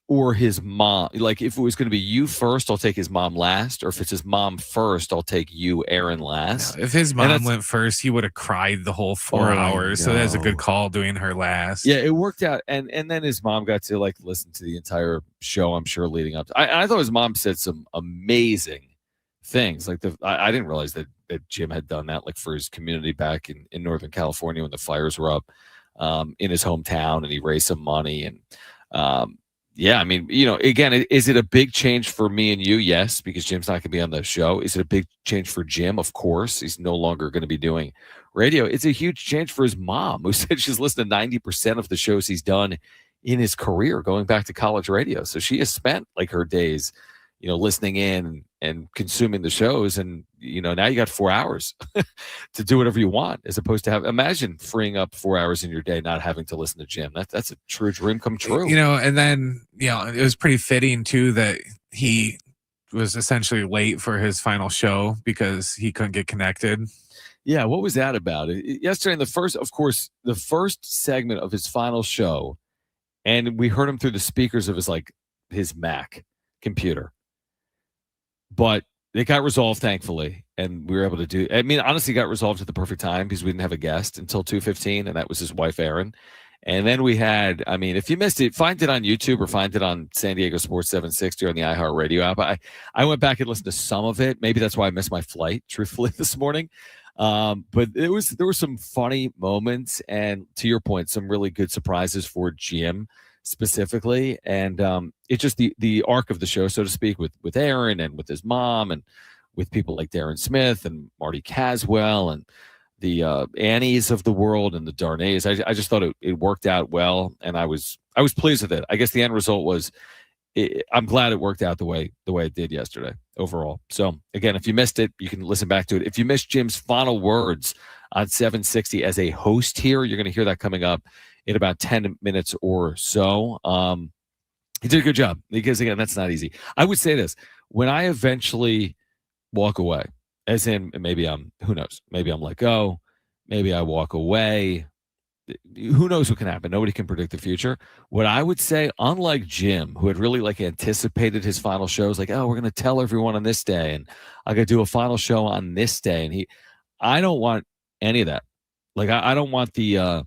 or his mom. Like, if it was going to be you first, I'll take his mom last. Or if it's his mom first, I'll take you, Aaron, last. If his mom went first, he would have cried the whole 4 hours. So that's a good call doing her last. Yeah, it worked out. And then his mom got to, like, listen to the entire show, I'm sure, leading up to. I thought his mom said some amazing things. Like, I didn't realize that Jim had done that, like, for his community back in Northern California when the fires were up in his hometown, and he raised some money. And yeah, I mean, again, is it a big change for me and you? Yes, because Jim's not going to be on the show. Is it a big change for Jim? Of course. He's no longer going to be doing radio. It's a huge change for his mom, who said she's listened to 90% of the shows he's done in his career, going back to college radio. So she has spent, like, her days, listening in and consuming the shows. And, now you got 4 hours to do whatever you want, as opposed to imagine freeing up 4 hours in your day, not having to listen to Jim. That's a true dream come true. And then, it was pretty fitting too that he was essentially late for his final show because he couldn't get connected. Yeah. What was that about? Yesterday, in the first segment of his final show, and we heard him through the speakers of his Mac computer. But it got resolved, thankfully, and we were able to do. I mean, honestly, it got resolved at the perfect time because we didn't have a guest until 2:15, and that was his wife, Erin. And then we had. I mean, if you missed it, find it on YouTube or find it on San Diego Sports 760 on the iHeartRadio app. I went back and listened to some of it. Maybe that's why I missed my flight, truthfully, this morning. But there were some funny moments, and to your point, some really good surprises for Jim specifically. And it's just the arc of the show, so to speak, with Aaron and with his mom and with people like Darren Smith and Marty Caswell and the Annies of the world and the Darnays. I just thought it worked out well, and I was pleased with it. I guess the end result was I'm glad it worked out the way it did yesterday overall. So again, if you missed it, you can listen back to it. If you missed Jim's final words on 760 as a host here, you're going to hear that coming up in about 10 minutes or so. He did a good job because again, that's not easy. I would say this: when I eventually walk away, as in maybe who knows, maybe I'm let go, maybe I walk away. Who knows what can happen? Nobody can predict the future. What I would say, unlike Jim, who had really like anticipated his final shows, like, oh, we're going to tell everyone on this day, and I got to do a final show on this day, and I don't want any of that. Like, I don't want the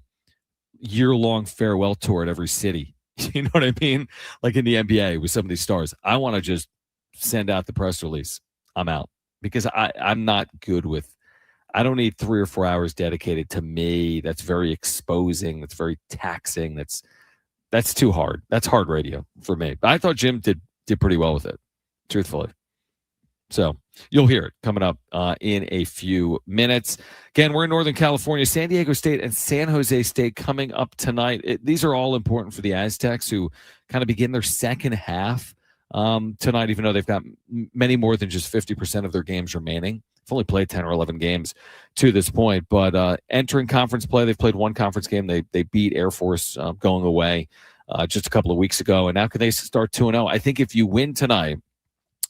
year-long farewell tour at every city. You know what I mean? Like in the NBA with some of these stars, I want to just send out the press release. I'm out because I'm not good with. I don't need 3 or 4 hours dedicated to me. That's very exposing. That's very taxing. That's too hard. That's hard radio for me. But I thought Jim did pretty well with it, truthfully. So you'll hear it coming up in a few minutes. Again, we're in Northern California. San Diego State and San Jose State coming up tonight. These are all important for the Aztecs, who kind of begin their second half tonight, even though they've got many more than just 50% of their games remaining. They've only played 10 or 11 games to this point, but entering conference play, they've played one conference game. They beat Air Force going away just a couple of weeks ago, and now can they start 2-0? I think if you win tonight,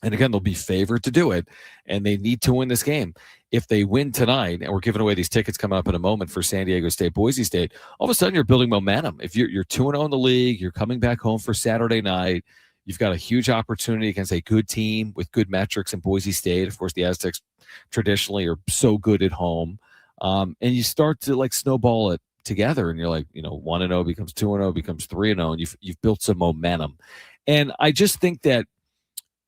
and again, they'll be favored to do it, and they need to win this game. If they win tonight, and we're giving away these tickets coming up in a moment for San Diego State, Boise State, all of a sudden you're building momentum. If you're 2-0 in the league, you're coming back home for Saturday night, you've got a huge opportunity against a good team with good metrics in Boise State. Of course, the Aztecs traditionally are so good at home. And you start to like snowball it together, and you're like, 1-0 becomes 2-0, becomes 3-0, and you've built some momentum. And I just think that,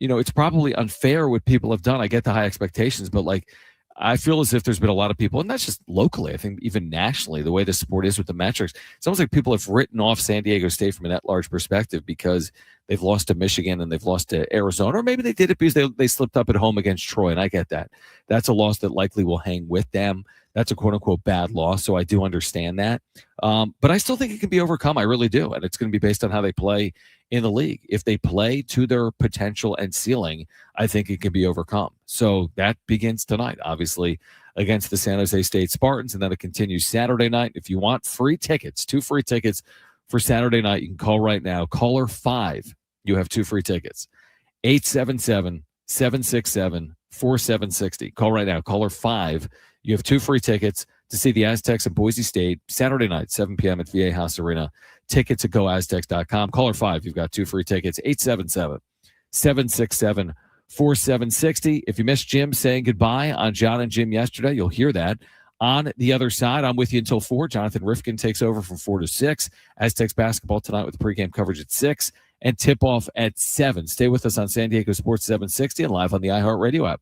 it's probably unfair what people have done. I get the high expectations, but like, I feel as if there's been a lot of people, and that's just locally, I think even nationally, the way the sport is with the metrics, it's almost like people have written off San Diego State from an at-large perspective because they've lost to Michigan and they've lost to Arizona, or maybe they did it because they slipped up at home against Troy, and I get that. That's a loss that likely will hang with them. That's a quote-unquote bad loss, so I do understand that. But I still think it can be overcome. I really do, and it's going to be based on how they play in the league. If they play to their potential and ceiling, I think it can be overcome. So that begins tonight, obviously, against the San Jose State Spartans, and then it continues Saturday night. If you want free tickets, 2 free tickets for Saturday night, you can call right now. Caller 5, you have 2 free tickets. 877-767-4760. Call right now. Caller 5, you have 2 free tickets to see the Aztecs and Boise State Saturday night, 7 p.m. at VA House Arena. Tickets at goaztecs.com. Caller 5, you've got 2 free tickets. 877-767-4760. If you missed Jim saying goodbye on Jon and Jim yesterday, you'll hear that on the other side. I'm with you until 4. Jonathan Rifkin takes over from 4 to 6. Aztecs basketball tonight with pregame coverage at 6 and tip-off at 7. Stay with us on San Diego Sports 760 and live on the iHeartRadio app.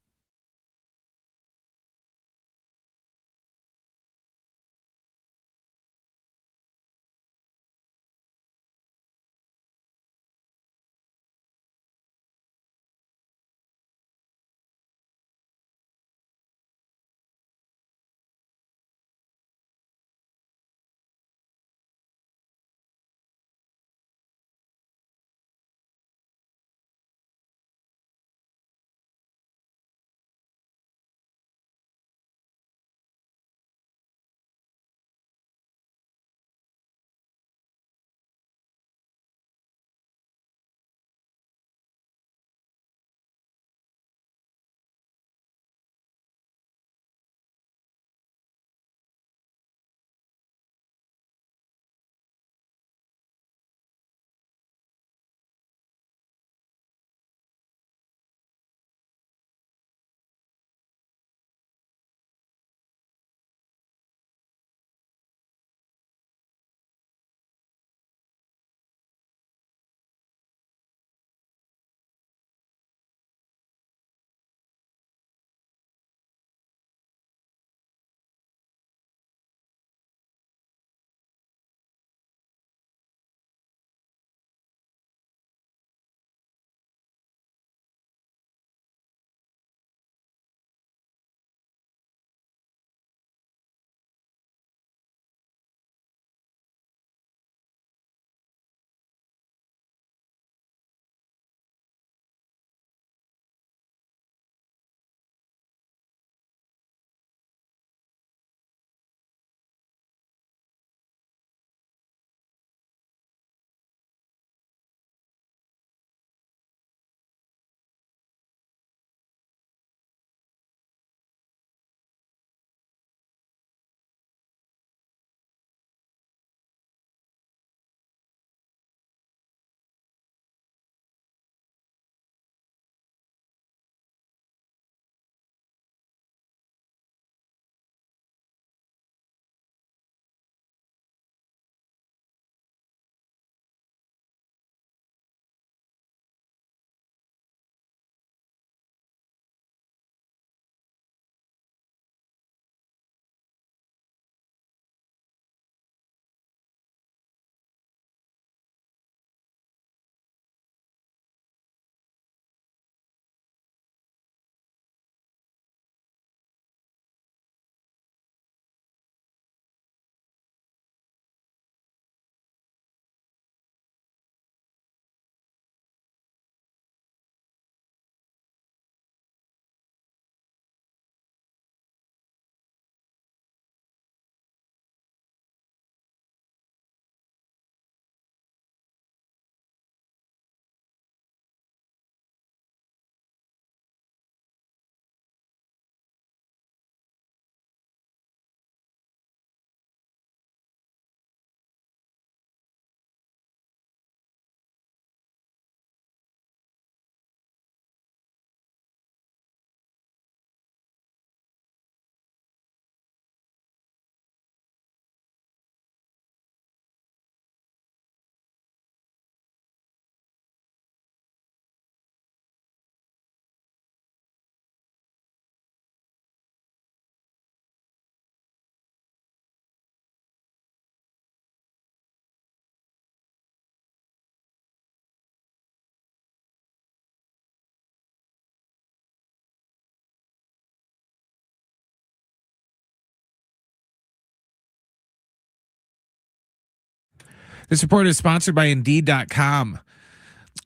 This report is sponsored by Indeed.com.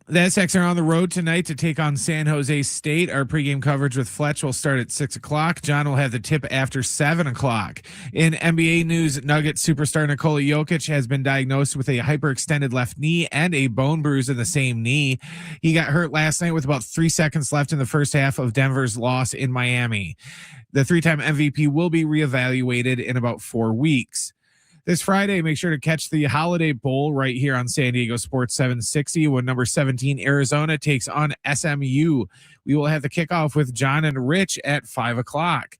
The Aztecs are on the road tonight to take on San Jose State. Our pregame coverage with Fletch will start at 6 o'clock. John will have the tip after 7 o'clock. In NBA news, Nuggets superstar Nikola Jokic has been diagnosed with a hyperextended left knee and a bone bruise in the same knee. He got hurt last night with about 3 seconds left in the first half of Denver's loss in Miami. The three-time MVP will be reevaluated in about 4 weeks. This Friday, make sure to catch the Holiday Bowl right here on San Diego Sports 760 when number 17 Arizona takes on SMU. We will have the kickoff with John and Rich at 5 o'clock.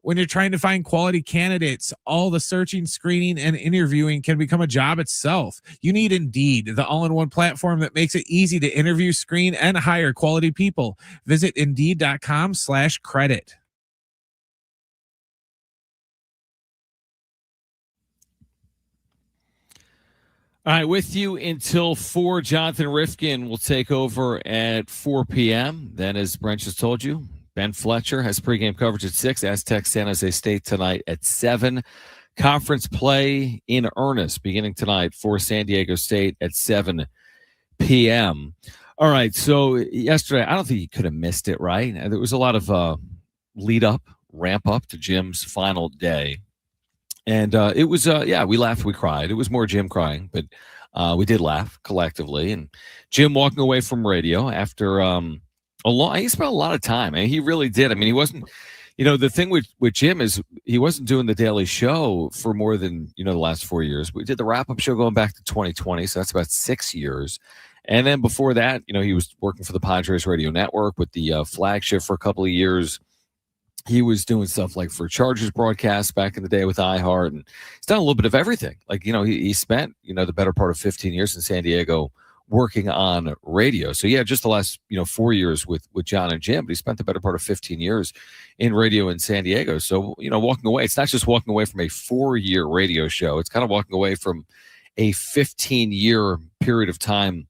When you're trying to find quality candidates, all the searching, screening, and interviewing can become a job itself. You need Indeed, the all-in-one platform that makes it easy to interview, screen, and hire quality people. Visit Indeed.com/credit. All right, with you until 4. Jonathan Rifkin will take over at 4 p.m. Then, as Brent just told you, Ben Fletcher has pregame coverage at 6. Aztec San Jose State tonight at 7. Conference play in earnest beginning tonight for San Diego State at 7 p.m. All right, so yesterday, I don't think you could have missed it, right? There was a lot of lead up, ramp up to Jim's final day. And it was, we laughed, we cried. It was more Jim crying, but we did laugh collectively. And Jim walking away from radio after he spent a lot of time. And he really did. I mean, he wasn't, the thing with Jim is he wasn't doing the Daily Show for more than, the last 4 years. We did the wrap-up show going back to 2020, so that's about 6 years. And then before that, he was working for the Padres radio network with the flagship for a couple of years. He was doing stuff like for Chargers broadcasts back in the day with iHeart, and he's done a little bit of everything. Like, he spent, the better part of 15 years in San Diego working on radio. So yeah, just the last, 4 years with John and Jim, but he spent the better part of 15 years in radio in San Diego. So, walking away, it's not just walking away from a 4-year radio show. It's kind of walking away from a 15-year period of time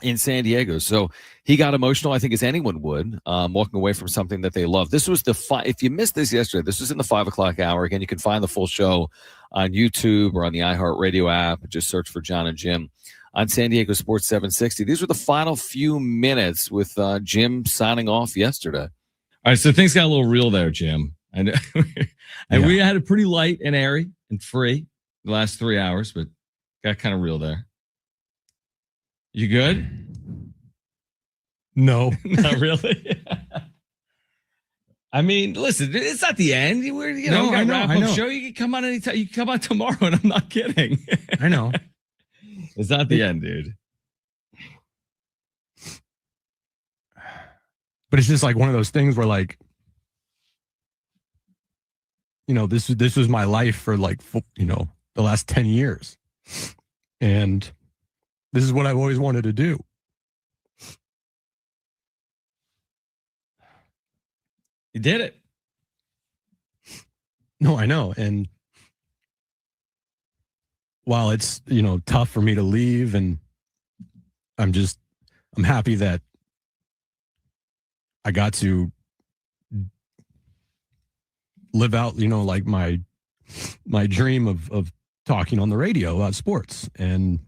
in San Diego. So he got emotional, I think, as anyone would, walking away from something that they love. This was if you missed this yesterday, this was in the 5 o'clock hour. Again, you can find the full show on YouTube or on the iHeartRadio app. Just search for John and Jim on San Diego Sports 760. These were the final few minutes with Jim signing off yesterday. All right, so things got a little real there, Jim. And we had it pretty light and airy and free the last 3 hours, but got kind of real there. You good? No. Not really. I mean, listen, it's not the end. We're, we got a wrap-up show. You can come on anytime. You can come on tomorrow, and I'm not kidding. I know. It's not the end, dude. But it's just like one of those things where, like, this was my life for, like, the last 10 years. And this is what I've always wanted to do. You did it. No, I know. And while it's, tough for me to leave, and I'm happy that I got to live out, like my dream of talking on the radio about sports. And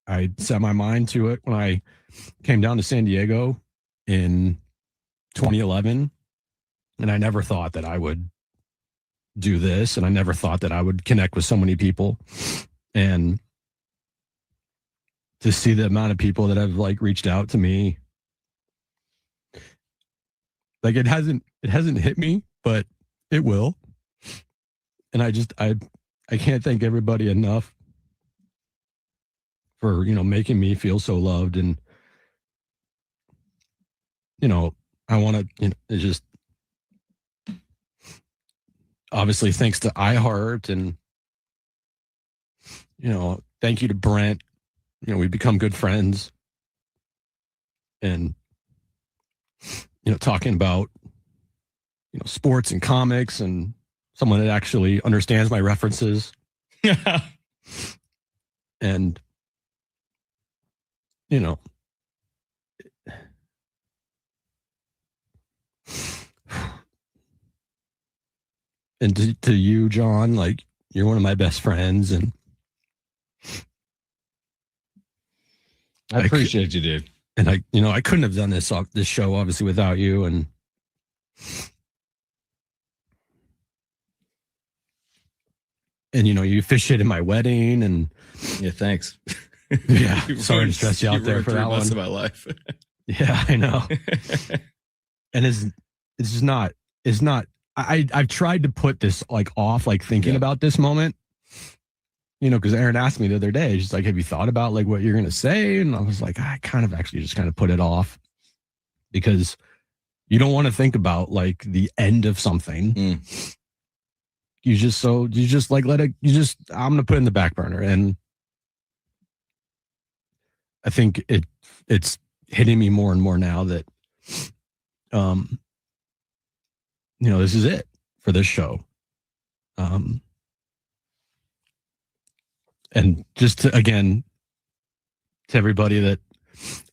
I set my mind to it when I came down to San Diego in 2011. And I never thought that I would do this. And I never thought that I would connect with so many people. And to see the amount of people that have, like, reached out to me, like, it hasn't hit me, but it will. And I can't thank everybody enough for, making me feel so loved. And, I want to, it's just, obviously thanks to iHeart, and, thank you to Brent. We've become good friends, and, talking about, sports and comics, and someone that actually understands my references. And, and to you, John, like, you're one of my best friends, and I appreciate you, dude. And I couldn't have done this show obviously without you. And you officiated my wedding, and Yeah, thanks. yeah, sorry to stress you out there for that one. Of my life. Yeah, I know. And it's just not. It's not. I've tried to put this like off, like thinking about this moment. Because Aaron asked me the other day, she's like, "Have you thought about like what you're gonna say?" And I was like, I kind of actually just kind of put it off because you don't want to think about like the end of something. You just like let it. I'm gonna put it in the back burner, and I think it's hitting me more and more now that, this is it for this show. And just to everybody that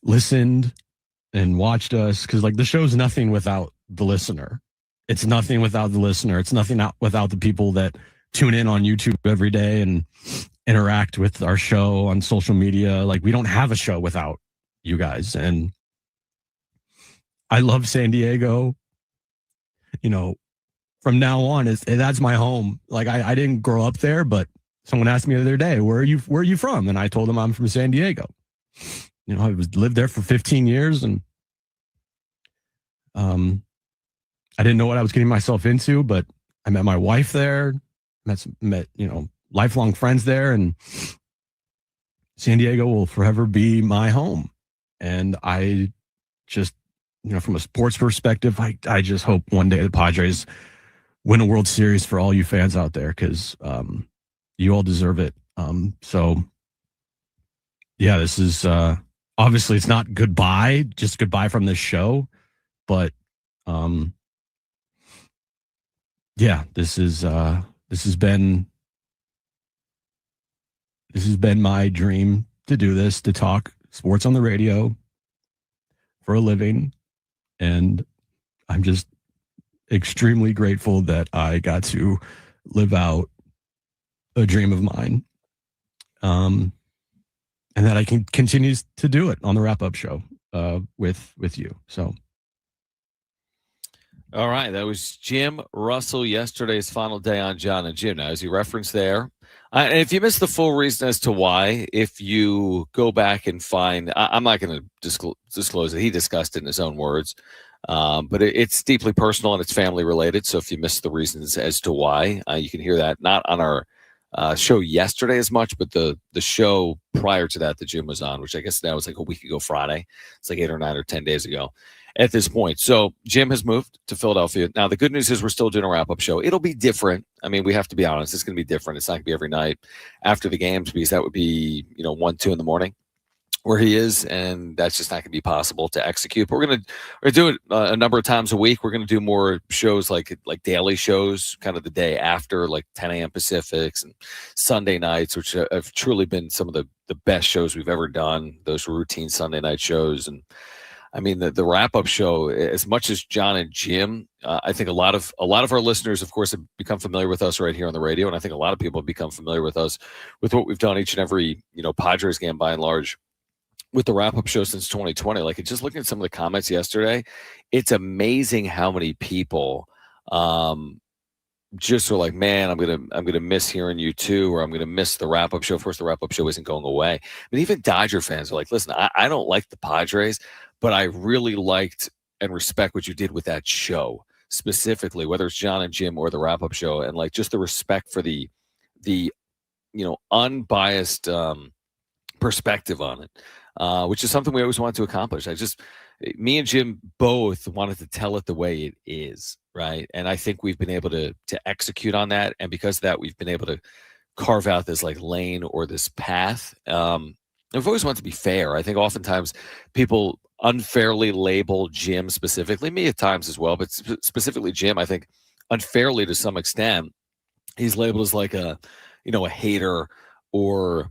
listened and watched us, because like the show's nothing without the listener. It's nothing without the listener. It's nothing without the people that tune in on YouTube every day and interact with our show on social media. Like we don't have a show without you guys. And I love San Diego. From now on, that's my home. Like I didn't grow up there, but someone asked me the other day, where are you from? And I told them I'm from San Diego. I lived there for 15 years, and I didn't know what I was getting myself into, but I met my wife there, met lifelong friends there, and San Diego will forever be my home. And I just, from a sports perspective, I just hope one day the Padres win a World Series for all you fans out there, because you all deserve it. So yeah, this is obviously it's not goodbye, just goodbye from this show, but yeah, this has been my dream to do this, to talk sports on the radio for a living. And I'm just extremely grateful that I got to live out a dream of mine. And that I can continue to do it on the wrap-up show with you. So. All right, that was Jim Russell, yesterday's final day on Jon and Jim. Now, as you referenced there, and if you missed the full reason as to why, if you go back and find, I'm not going to disclose it. He discussed it in his own words, but it's deeply personal and it's family related. So if you missed the reasons as to why, you can hear that not on our show yesterday as much, but the show prior to that Jim was on, which I guess that was like a week ago Friday. It's like 8 or 9 or 10 days ago at this point. So Jim has moved to Philadelphia. Now, the good news is we're still doing a wrap-up show. It'll be different. I mean, we have to be honest. It's going to be different. It's not going to be every night after the games, because that would be, 1, 2 in the morning where he is, and that's just not going to be possible to execute. But we're going to do it a number of times a week. We're going to do more shows like daily shows, kind of the day after, like 10 a.m. Pacifics and Sunday nights, which have truly been some of the best shows we've ever done, those routine Sunday night shows. And I mean, the wrap-up show, as much as Jon and Jim, I think a lot of our listeners, of course, have become familiar with us right here on the radio, and I think a lot of people have become familiar with us with what we've done each and every Padres game by and large with the wrap-up show since 2020. Like, just looking at some of the comments yesterday, it's amazing how many people just are like, man, I'm gonna miss hearing you too, or I'm gonna miss the wrap-up show. Of course, the wrap-up show isn't going away, but even Dodger fans are like, listen, I don't like the Padres, but I really liked and respect what you did with that show specifically, whether it's Jon and Jim or the wrap-up show, and like just the respect for the unbiased perspective on it, which is something we always wanted to accomplish. Me and Jim both wanted to tell it the way it is, right? And I think we've been able to execute on that, and because of that, we've been able to carve out this like lane or this path. I've always wanted to be fair. I think oftentimes people unfairly label Jim specifically, me at times as well, but specifically Jim, I think unfairly to some extent, he's labeled as like a hater or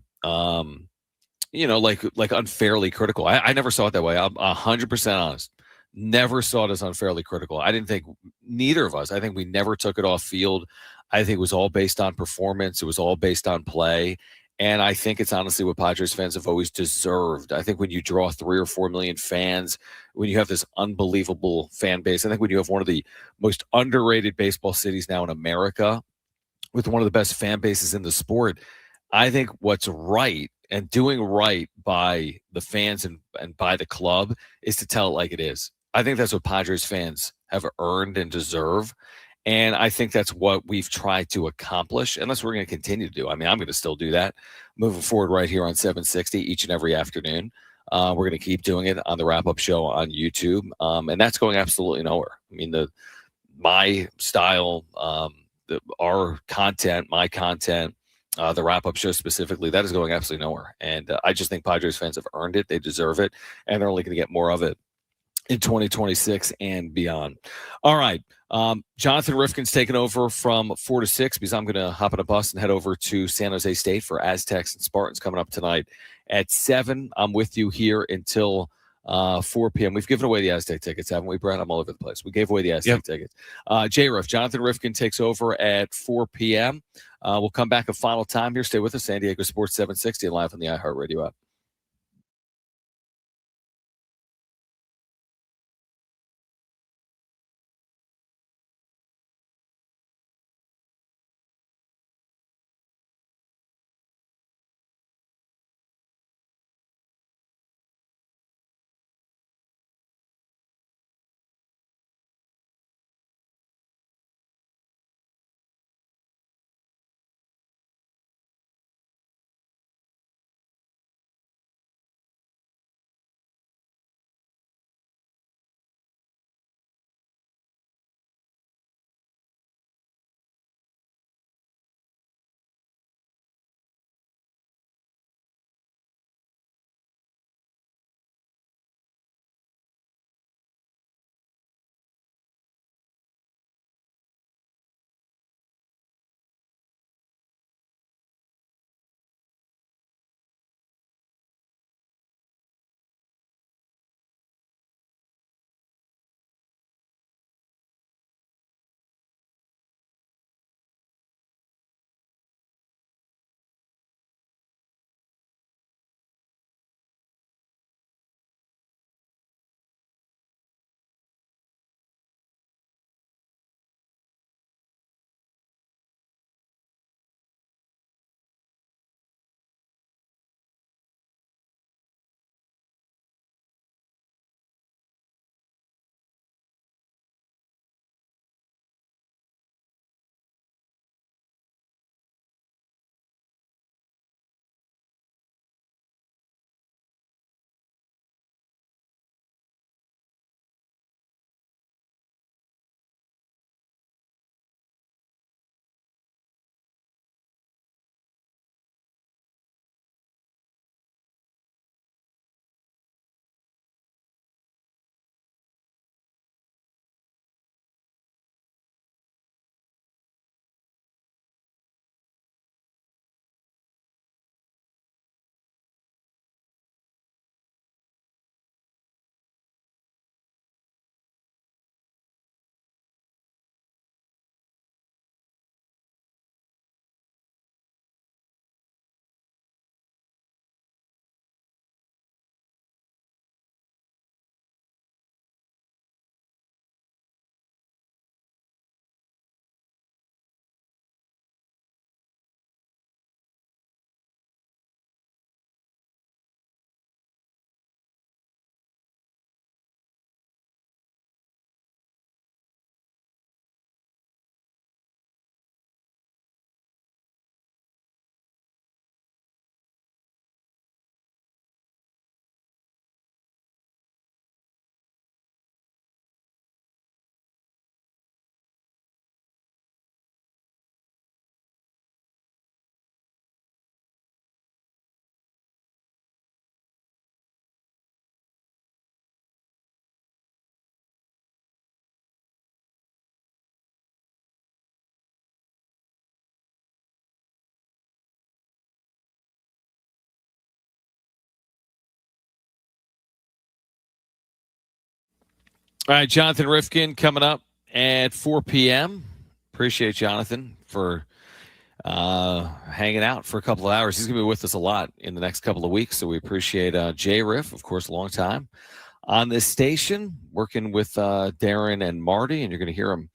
like unfairly critical. I never saw it that way. I'm 100% honest. Never saw it as unfairly critical. I didn't think, neither of us, I think we never took it off field. I think it was all based on performance. It was all based on play. And I think it's honestly what Padres fans have always deserved. I think when you draw 3 or 4 million fans, when you have this unbelievable fan base, I think when you have one of the most underrated baseball cities now in America with one of the best fan bases in the sport, I think what's right and doing right by the fans and by the club is to tell it like it is. I think that's what Padres fans have earned and deserve. And I think that's what we've tried to accomplish, and that's what we're going to continue to do. I mean, I'm going to still do that moving forward right here on 760 each and every afternoon. We're going to keep doing it on the wrap-up show on YouTube, and that's going absolutely nowhere. I mean, my style, our content, my content, the wrap-up show specifically, that is going absolutely nowhere. And I just think Padres fans have earned it. They deserve it, and they're only going to get more of it in 2026 and beyond. All right. Jonathan Rifkin's taking over from 4 to 6 because I'm going to hop on a bus and head over to San Jose State for Aztecs and Spartans coming up tonight at 7. I'm with you here until 4 p.m. We've given away the Aztec tickets, haven't we, Brett? I'm all over the place. We gave away the Aztec tickets. J-Riff, Jonathan Rifkin takes over at 4 p.m. We'll come back a final time here. Stay with us. San Diego Sports 760 and live on the iHeartRadio app. All right, Jonathan Rifkin coming up at 4 p.m. Appreciate Jonathan for hanging out for a couple of hours. He's going to be with us a lot in the next couple of weeks, so we appreciate Jay Riff, of course, a long time on this station, working with Darren and Marty, and you're going to hear him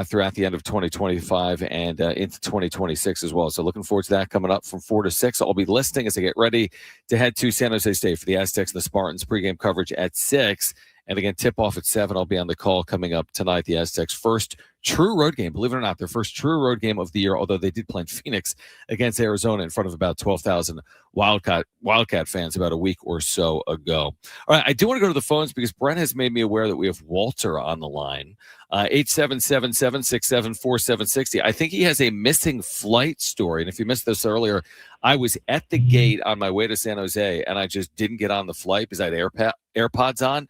throughout the end of 2025 and into 2026 as well. So looking forward to that coming up from 4 to 6. I'll be listening as I get ready to head to San Jose State for the Aztecs and the Spartans pregame coverage at 6. And again, tip-off at 7. I'll be on the call coming up tonight. The Aztecs' first true road game, believe it or not, their first true road game of the year, although they did play in Phoenix against Arizona in front of about 12,000 Wildcat fans about a week or so ago. All right, I do want to go to the phones because Brent has made me aware that we have Walter on the line. 877-767-4760. I think he has a missing flight story. And if you missed this earlier, I was at the gate on my way to San Jose, and I just didn't get on the flight because I had AirPods on.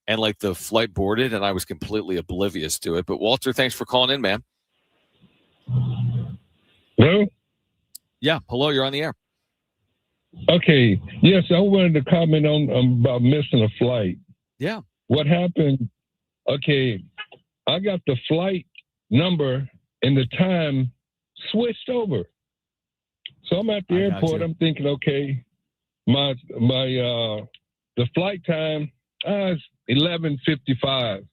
And like the flight boarded, and I was completely oblivious to it. But Walter, thanks for calling in, man. Hello? Yeah, hello, you're on the air. Okay. Yes, I wanted to comment on about missing a flight. Yeah. What happened? Okay, I got the flight number and the time switched over. So I'm at the airport. I'm thinking, okay, the flight time is 11:55,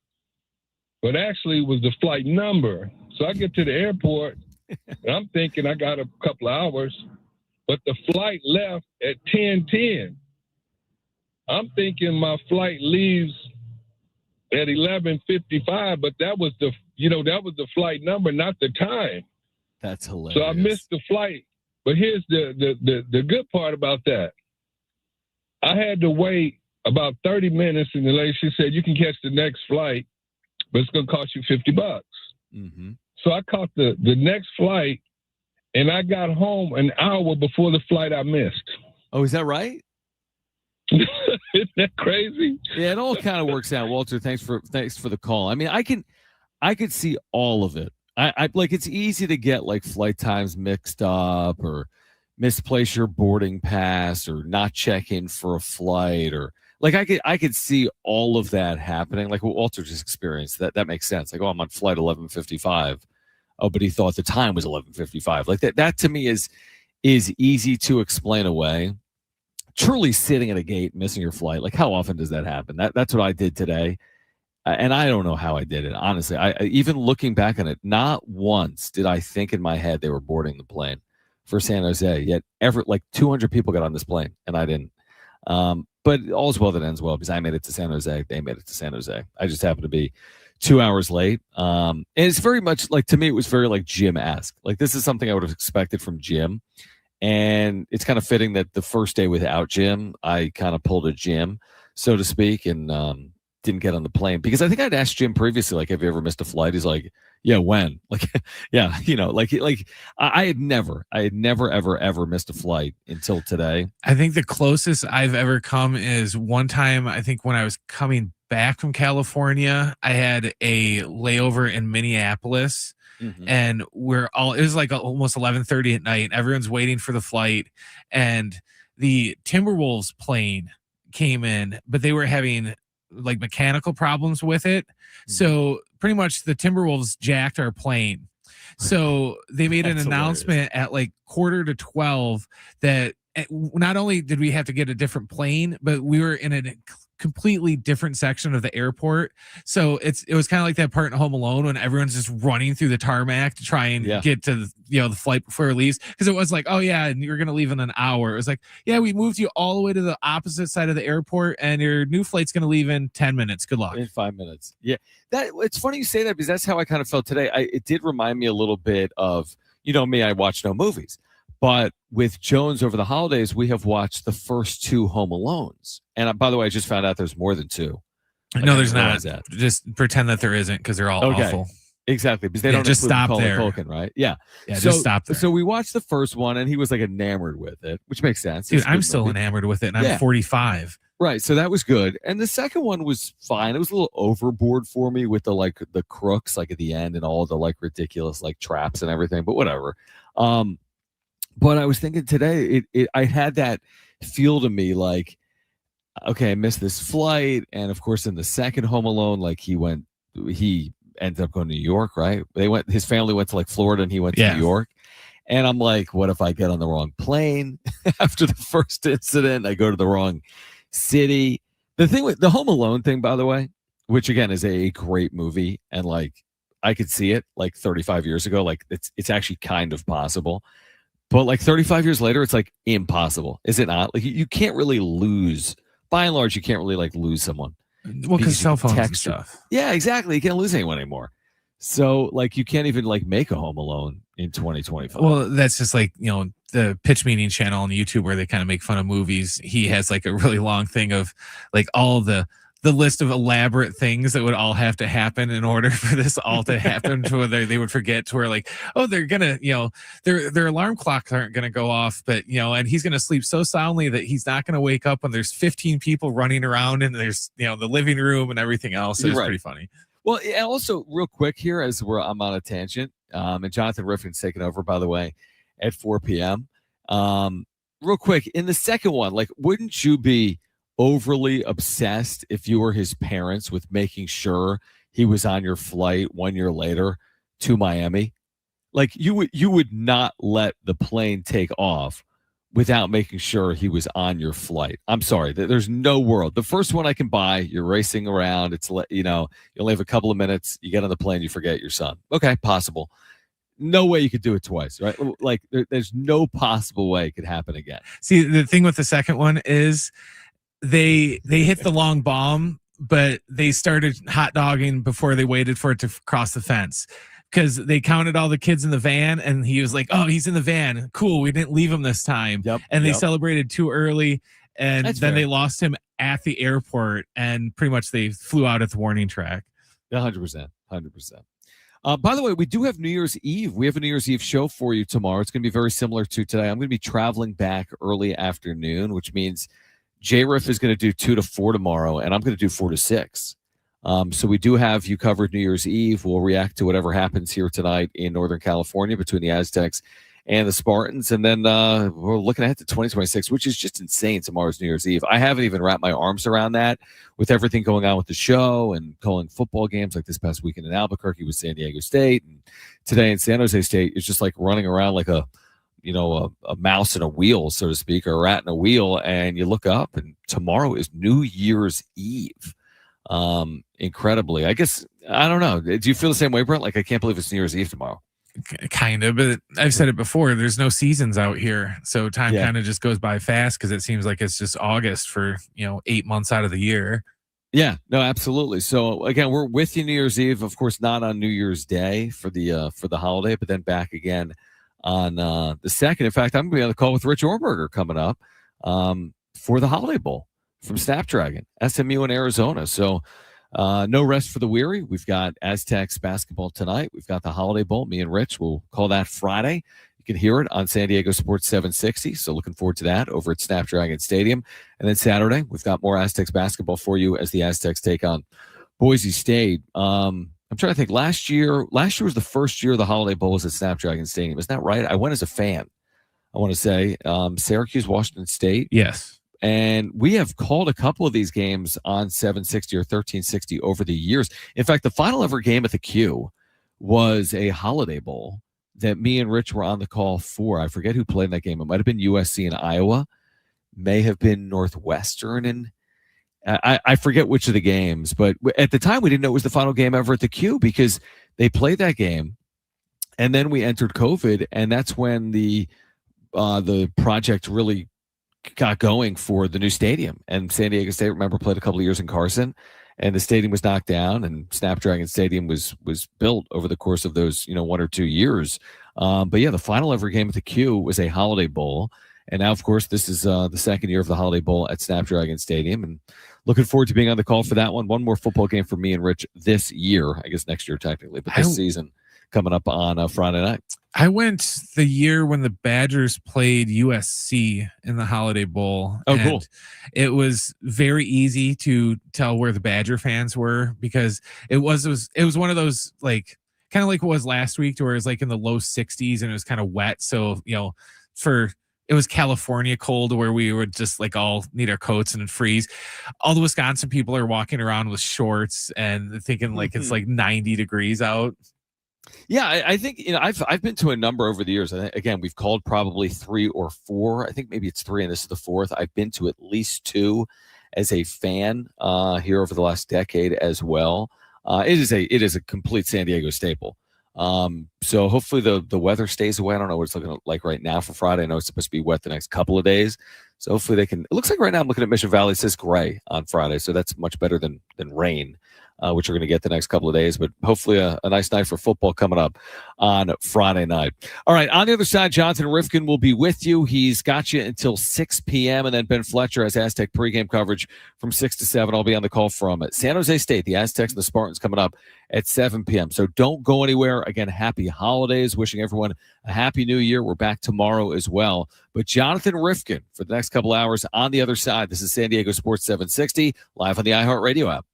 but actually it was the flight number. So I get to the airport, and I'm thinking I got a couple of hours, but the flight left at 10:10. I'm thinking my flight leaves at 11:55, but that was the flight number, not the time. That's hilarious. So I missed the flight. But here's the good part about that. I had to wait about 30 minutes, and the lady, she said, you can catch the next flight, but it's going to cost you $50. Mm-hmm. So I caught the next flight, and I got home an hour before the flight I missed. Oh, is that right? Isn't that crazy? Yeah, it all kind of works out. Walter, thanks for the call. I mean, I could see all of it. I like, it's easy to get like flight times mixed up or misplace your boarding pass or not check in for a flight, or like I could see all of that happening. Like what Walter just experienced. That makes sense. Like, oh, I'm on flight 11:55. Oh, but he thought the time was 11:55. Like that to me is easy to explain away. Truly sitting at a gate, missing your flight. Like, how often does that happen? That's what I did today. And I don't know how I did it. Honestly, I even looking back on it, not once did I think in my head they were boarding the plane for San Jose. Yet like 200 people got on this plane, and I didn't. But all's well that ends well, because I made it to San Jose. They made it to San Jose. I just happened to be 2 hours late. And it's very much like, to me, it was very like Jim-esque. Like, this is something I would have expected from Jim. And it's kind of fitting that the first day without Jim, I kind of pulled a Jim, so to speak, and didn't get on the plane. Because I think I'd asked Jim previously, like, have you ever missed a flight? He's like, yeah, when? Like, yeah, like I had never, ever missed a flight until today. I think the closest I've ever come is one time, I think when I was coming back from California, I had a layover in Minneapolis. Mm-hmm. And it was like almost 11:30 at night. Everyone's waiting for the flight, and the Timberwolves plane came in, but they were having like mechanical problems with it. Mm-hmm. So pretty much the Timberwolves jacked our plane. So they made an announcement at like 11:45 that not only did we have to get a different plane, but we were in a completely different section of the airport. So it was kind of like that part in Home Alone when everyone's just running through the tarmac to try and get to the flight before it leaves, because it was like, oh yeah, and you're gonna leave in an hour. It was like, yeah, we moved you all the way to the opposite side of the airport, and your new flight's gonna leave in 10 minutes. Good luck. In 5 minutes. Yeah, it's funny you say that, because that's how I kind of felt today. It did remind me a little bit of, me, I watch no movies. But with Jones over the holidays, we have watched the first 2 Home Alones. And by the way, I just found out there's more than 2. No, there's not. Just pretend that there isn't, because they're all awful. Exactly, because they don't just stop there. Culkin, right? Yeah. Just stop there. So we watched the first one, and he was like enamored with it, which makes sense. Dude, I'm still enamored with it, and I'm 45. Right, so that was good. And the second one was fine. It was a little overboard for me with the crooks like at the end and all the like ridiculous like traps and everything, but whatever. But I was thinking today, I had that feel to me like, okay, I missed this flight. And of course, in the second Home Alone, like he ended up going to New York, right? His family went to like Florida, and he went to New York. And I'm like, what if I get on the wrong plane after the first incident? I go to the wrong city. The thing with the Home Alone thing, by the way, which again is a great movie, and like I could see it like 35 years ago, like it's actually kind of possible. But like 35 years later, it's like impossible. Is it not? Like you can't really lose. By and large, you can't really like lose someone. Well, because cell phones and stuff. Yeah, exactly. You can't lose anyone anymore. So like you can't even like make a Home Alone in 2025. Well, that's just like, the Pitch Meeting channel on YouTube where they kind of make fun of movies. He has like a really long thing of like all the list of elaborate things that would all have to happen in order for this all to happen to where they would forget to where like, oh, they're gonna, their alarm clocks aren't gonna go off, but and he's gonna sleep so soundly that he's not gonna wake up when there's 15 people running around and there's the living room and everything else. It's pretty funny. Well, and also real quick here as I'm on a tangent, and Jonathan Riffin's taking over, by the way, at 4 p.m. Real quick, in the second one, like, wouldn't you be overly obsessed if you were his parents with making sure he was on your flight 1 year later to Miami? Like, you would not let the plane take off without making sure he was on your flight. I'm sorry, there's no world. The first one I can buy, you're racing around. It's you only have a couple of minutes. You get on the plane, you forget your son. Okay, possible. No way you could do it twice, right? Like there's no possible way it could happen again. See, the thing with the second one is they hit the long bomb, but they started hot dogging before they waited for it to cross the fence. Because they counted all the kids in the van, and he was like, "Oh, he's in the van. Cool, we didn't leave him this time." Yep, and they celebrated too early, and That's then fair. they lost him at the airport, and pretty much they flew out at the warning track. 100%. By the way, we do have New Year's Eve. We have a New Year's Eve show for you tomorrow. It's going to be very similar to today. I'm going to be traveling back early afternoon, which means J-Riff is going to do 2 to 4 tomorrow, and I'm going to do 4 to 6. So we do have you covered New Year's Eve. We'll react to whatever happens here tonight in Northern California between the Aztecs and the Spartans. And then we're looking ahead to 2026, which is just insane. Tomorrow's New Year's Eve. I haven't even wrapped my arms around that with everything going on with the show and calling football games like this past weekend in Albuquerque with San Diego State. And today in San Jose State, it's just like running around like a mouse in a wheel, so to speak, or a rat in a wheel. And you look up and tomorrow is New Year's Eve. Incredibly, I guess, I don't know. Do you feel the same way, Brent? Like, I can't believe it's New Year's Eve tomorrow. Kind of, but I've said it before. There's no seasons out here, so time kind of just goes by fast because it seems like it's just August for 8 months out of the year. Yeah, no, absolutely. So again, we're with you New Year's Eve, of course, not on New Year's Day for the holiday, but then back again on the second. In fact, I'm going to be on the call with Rich Orberger coming up for the Holiday Bowl from Snapdragon, SMU in Arizona. So no rest for the weary. We've got Aztecs basketball tonight. We've got the Holiday Bowl. Me and Rich will call that Friday. You can hear it on San Diego Sports 760. So looking forward to that over at Snapdragon Stadium. And then Saturday, we've got more Aztecs basketball for you as the Aztecs take on Boise State. I'm trying to think. Last year was the first year the Holiday Bowl was at Snapdragon Stadium. Isn't that right? I went as a fan. I want to say Syracuse, Washington State. Yes. And we have called a couple of these games on 760 or 1360 over the years. In fact, the final ever game at the Q was a Holiday Bowl that me and Rich were on the call for. I forget who played in that game. It might have been USC and Iowa. May have been Northwestern. And I forget which of the games. But at the time, we didn't know it was the final game ever at the Q because they played that game. And then we entered COVID. And that's when the project really got going for the new stadium. And San Diego State, remember, played a couple of years in Carson, and the stadium was knocked down, and Snapdragon Stadium was built over the course of those 1 or 2 years. But yeah, the final ever game at the Q was a Holiday Bowl, and now, of course, this is the second year of the Holiday Bowl at Snapdragon Stadium, and looking forward to being on the call for that one. One more football game for me and Rich this year, I guess next year technically, but this season coming up on Friday night. I went the year when the Badgers played USC in the Holiday Bowl. Oh, cool. It was very easy to tell where the Badger fans were because it was one of those, like, kind of like it was last week, where it was like in the low 60s and it was kind of wet. So, it was California cold where we would just like all need our coats and freeze. All the Wisconsin people are walking around with shorts and thinking like it's like 90 degrees out. Yeah, I think I've been to a number over the years. Again, we've called probably 3 or 4. I think maybe it's 3, and this is the 4th. I've been to at least 2 as a fan here over the last decade as well. It is a complete San Diego staple. So hopefully the weather stays away. I don't know what it's looking like right now for Friday. I know it's supposed to be wet the next couple of days. So hopefully they can. It looks like right now I'm looking at Mission Valley. It says gray on Friday, so that's much better than rain, which we're going to get the next couple of days. But hopefully a nice night for football coming up on Friday night. All right, on the other side, Jonathan Rifkin will be with you. He's got you until 6 p.m. And then Ben Fletcher has Aztec pregame coverage from 6 to 7. I'll be on the call from San Jose State, the Aztecs and the Spartans coming up at 7 p.m. So don't go anywhere. Again, happy holidays. Wishing everyone a happy new year. We're back tomorrow as well. But Jonathan Rifkin for the next couple hours on the other side. This is San Diego Sports 760, live on the iHeartRadio app.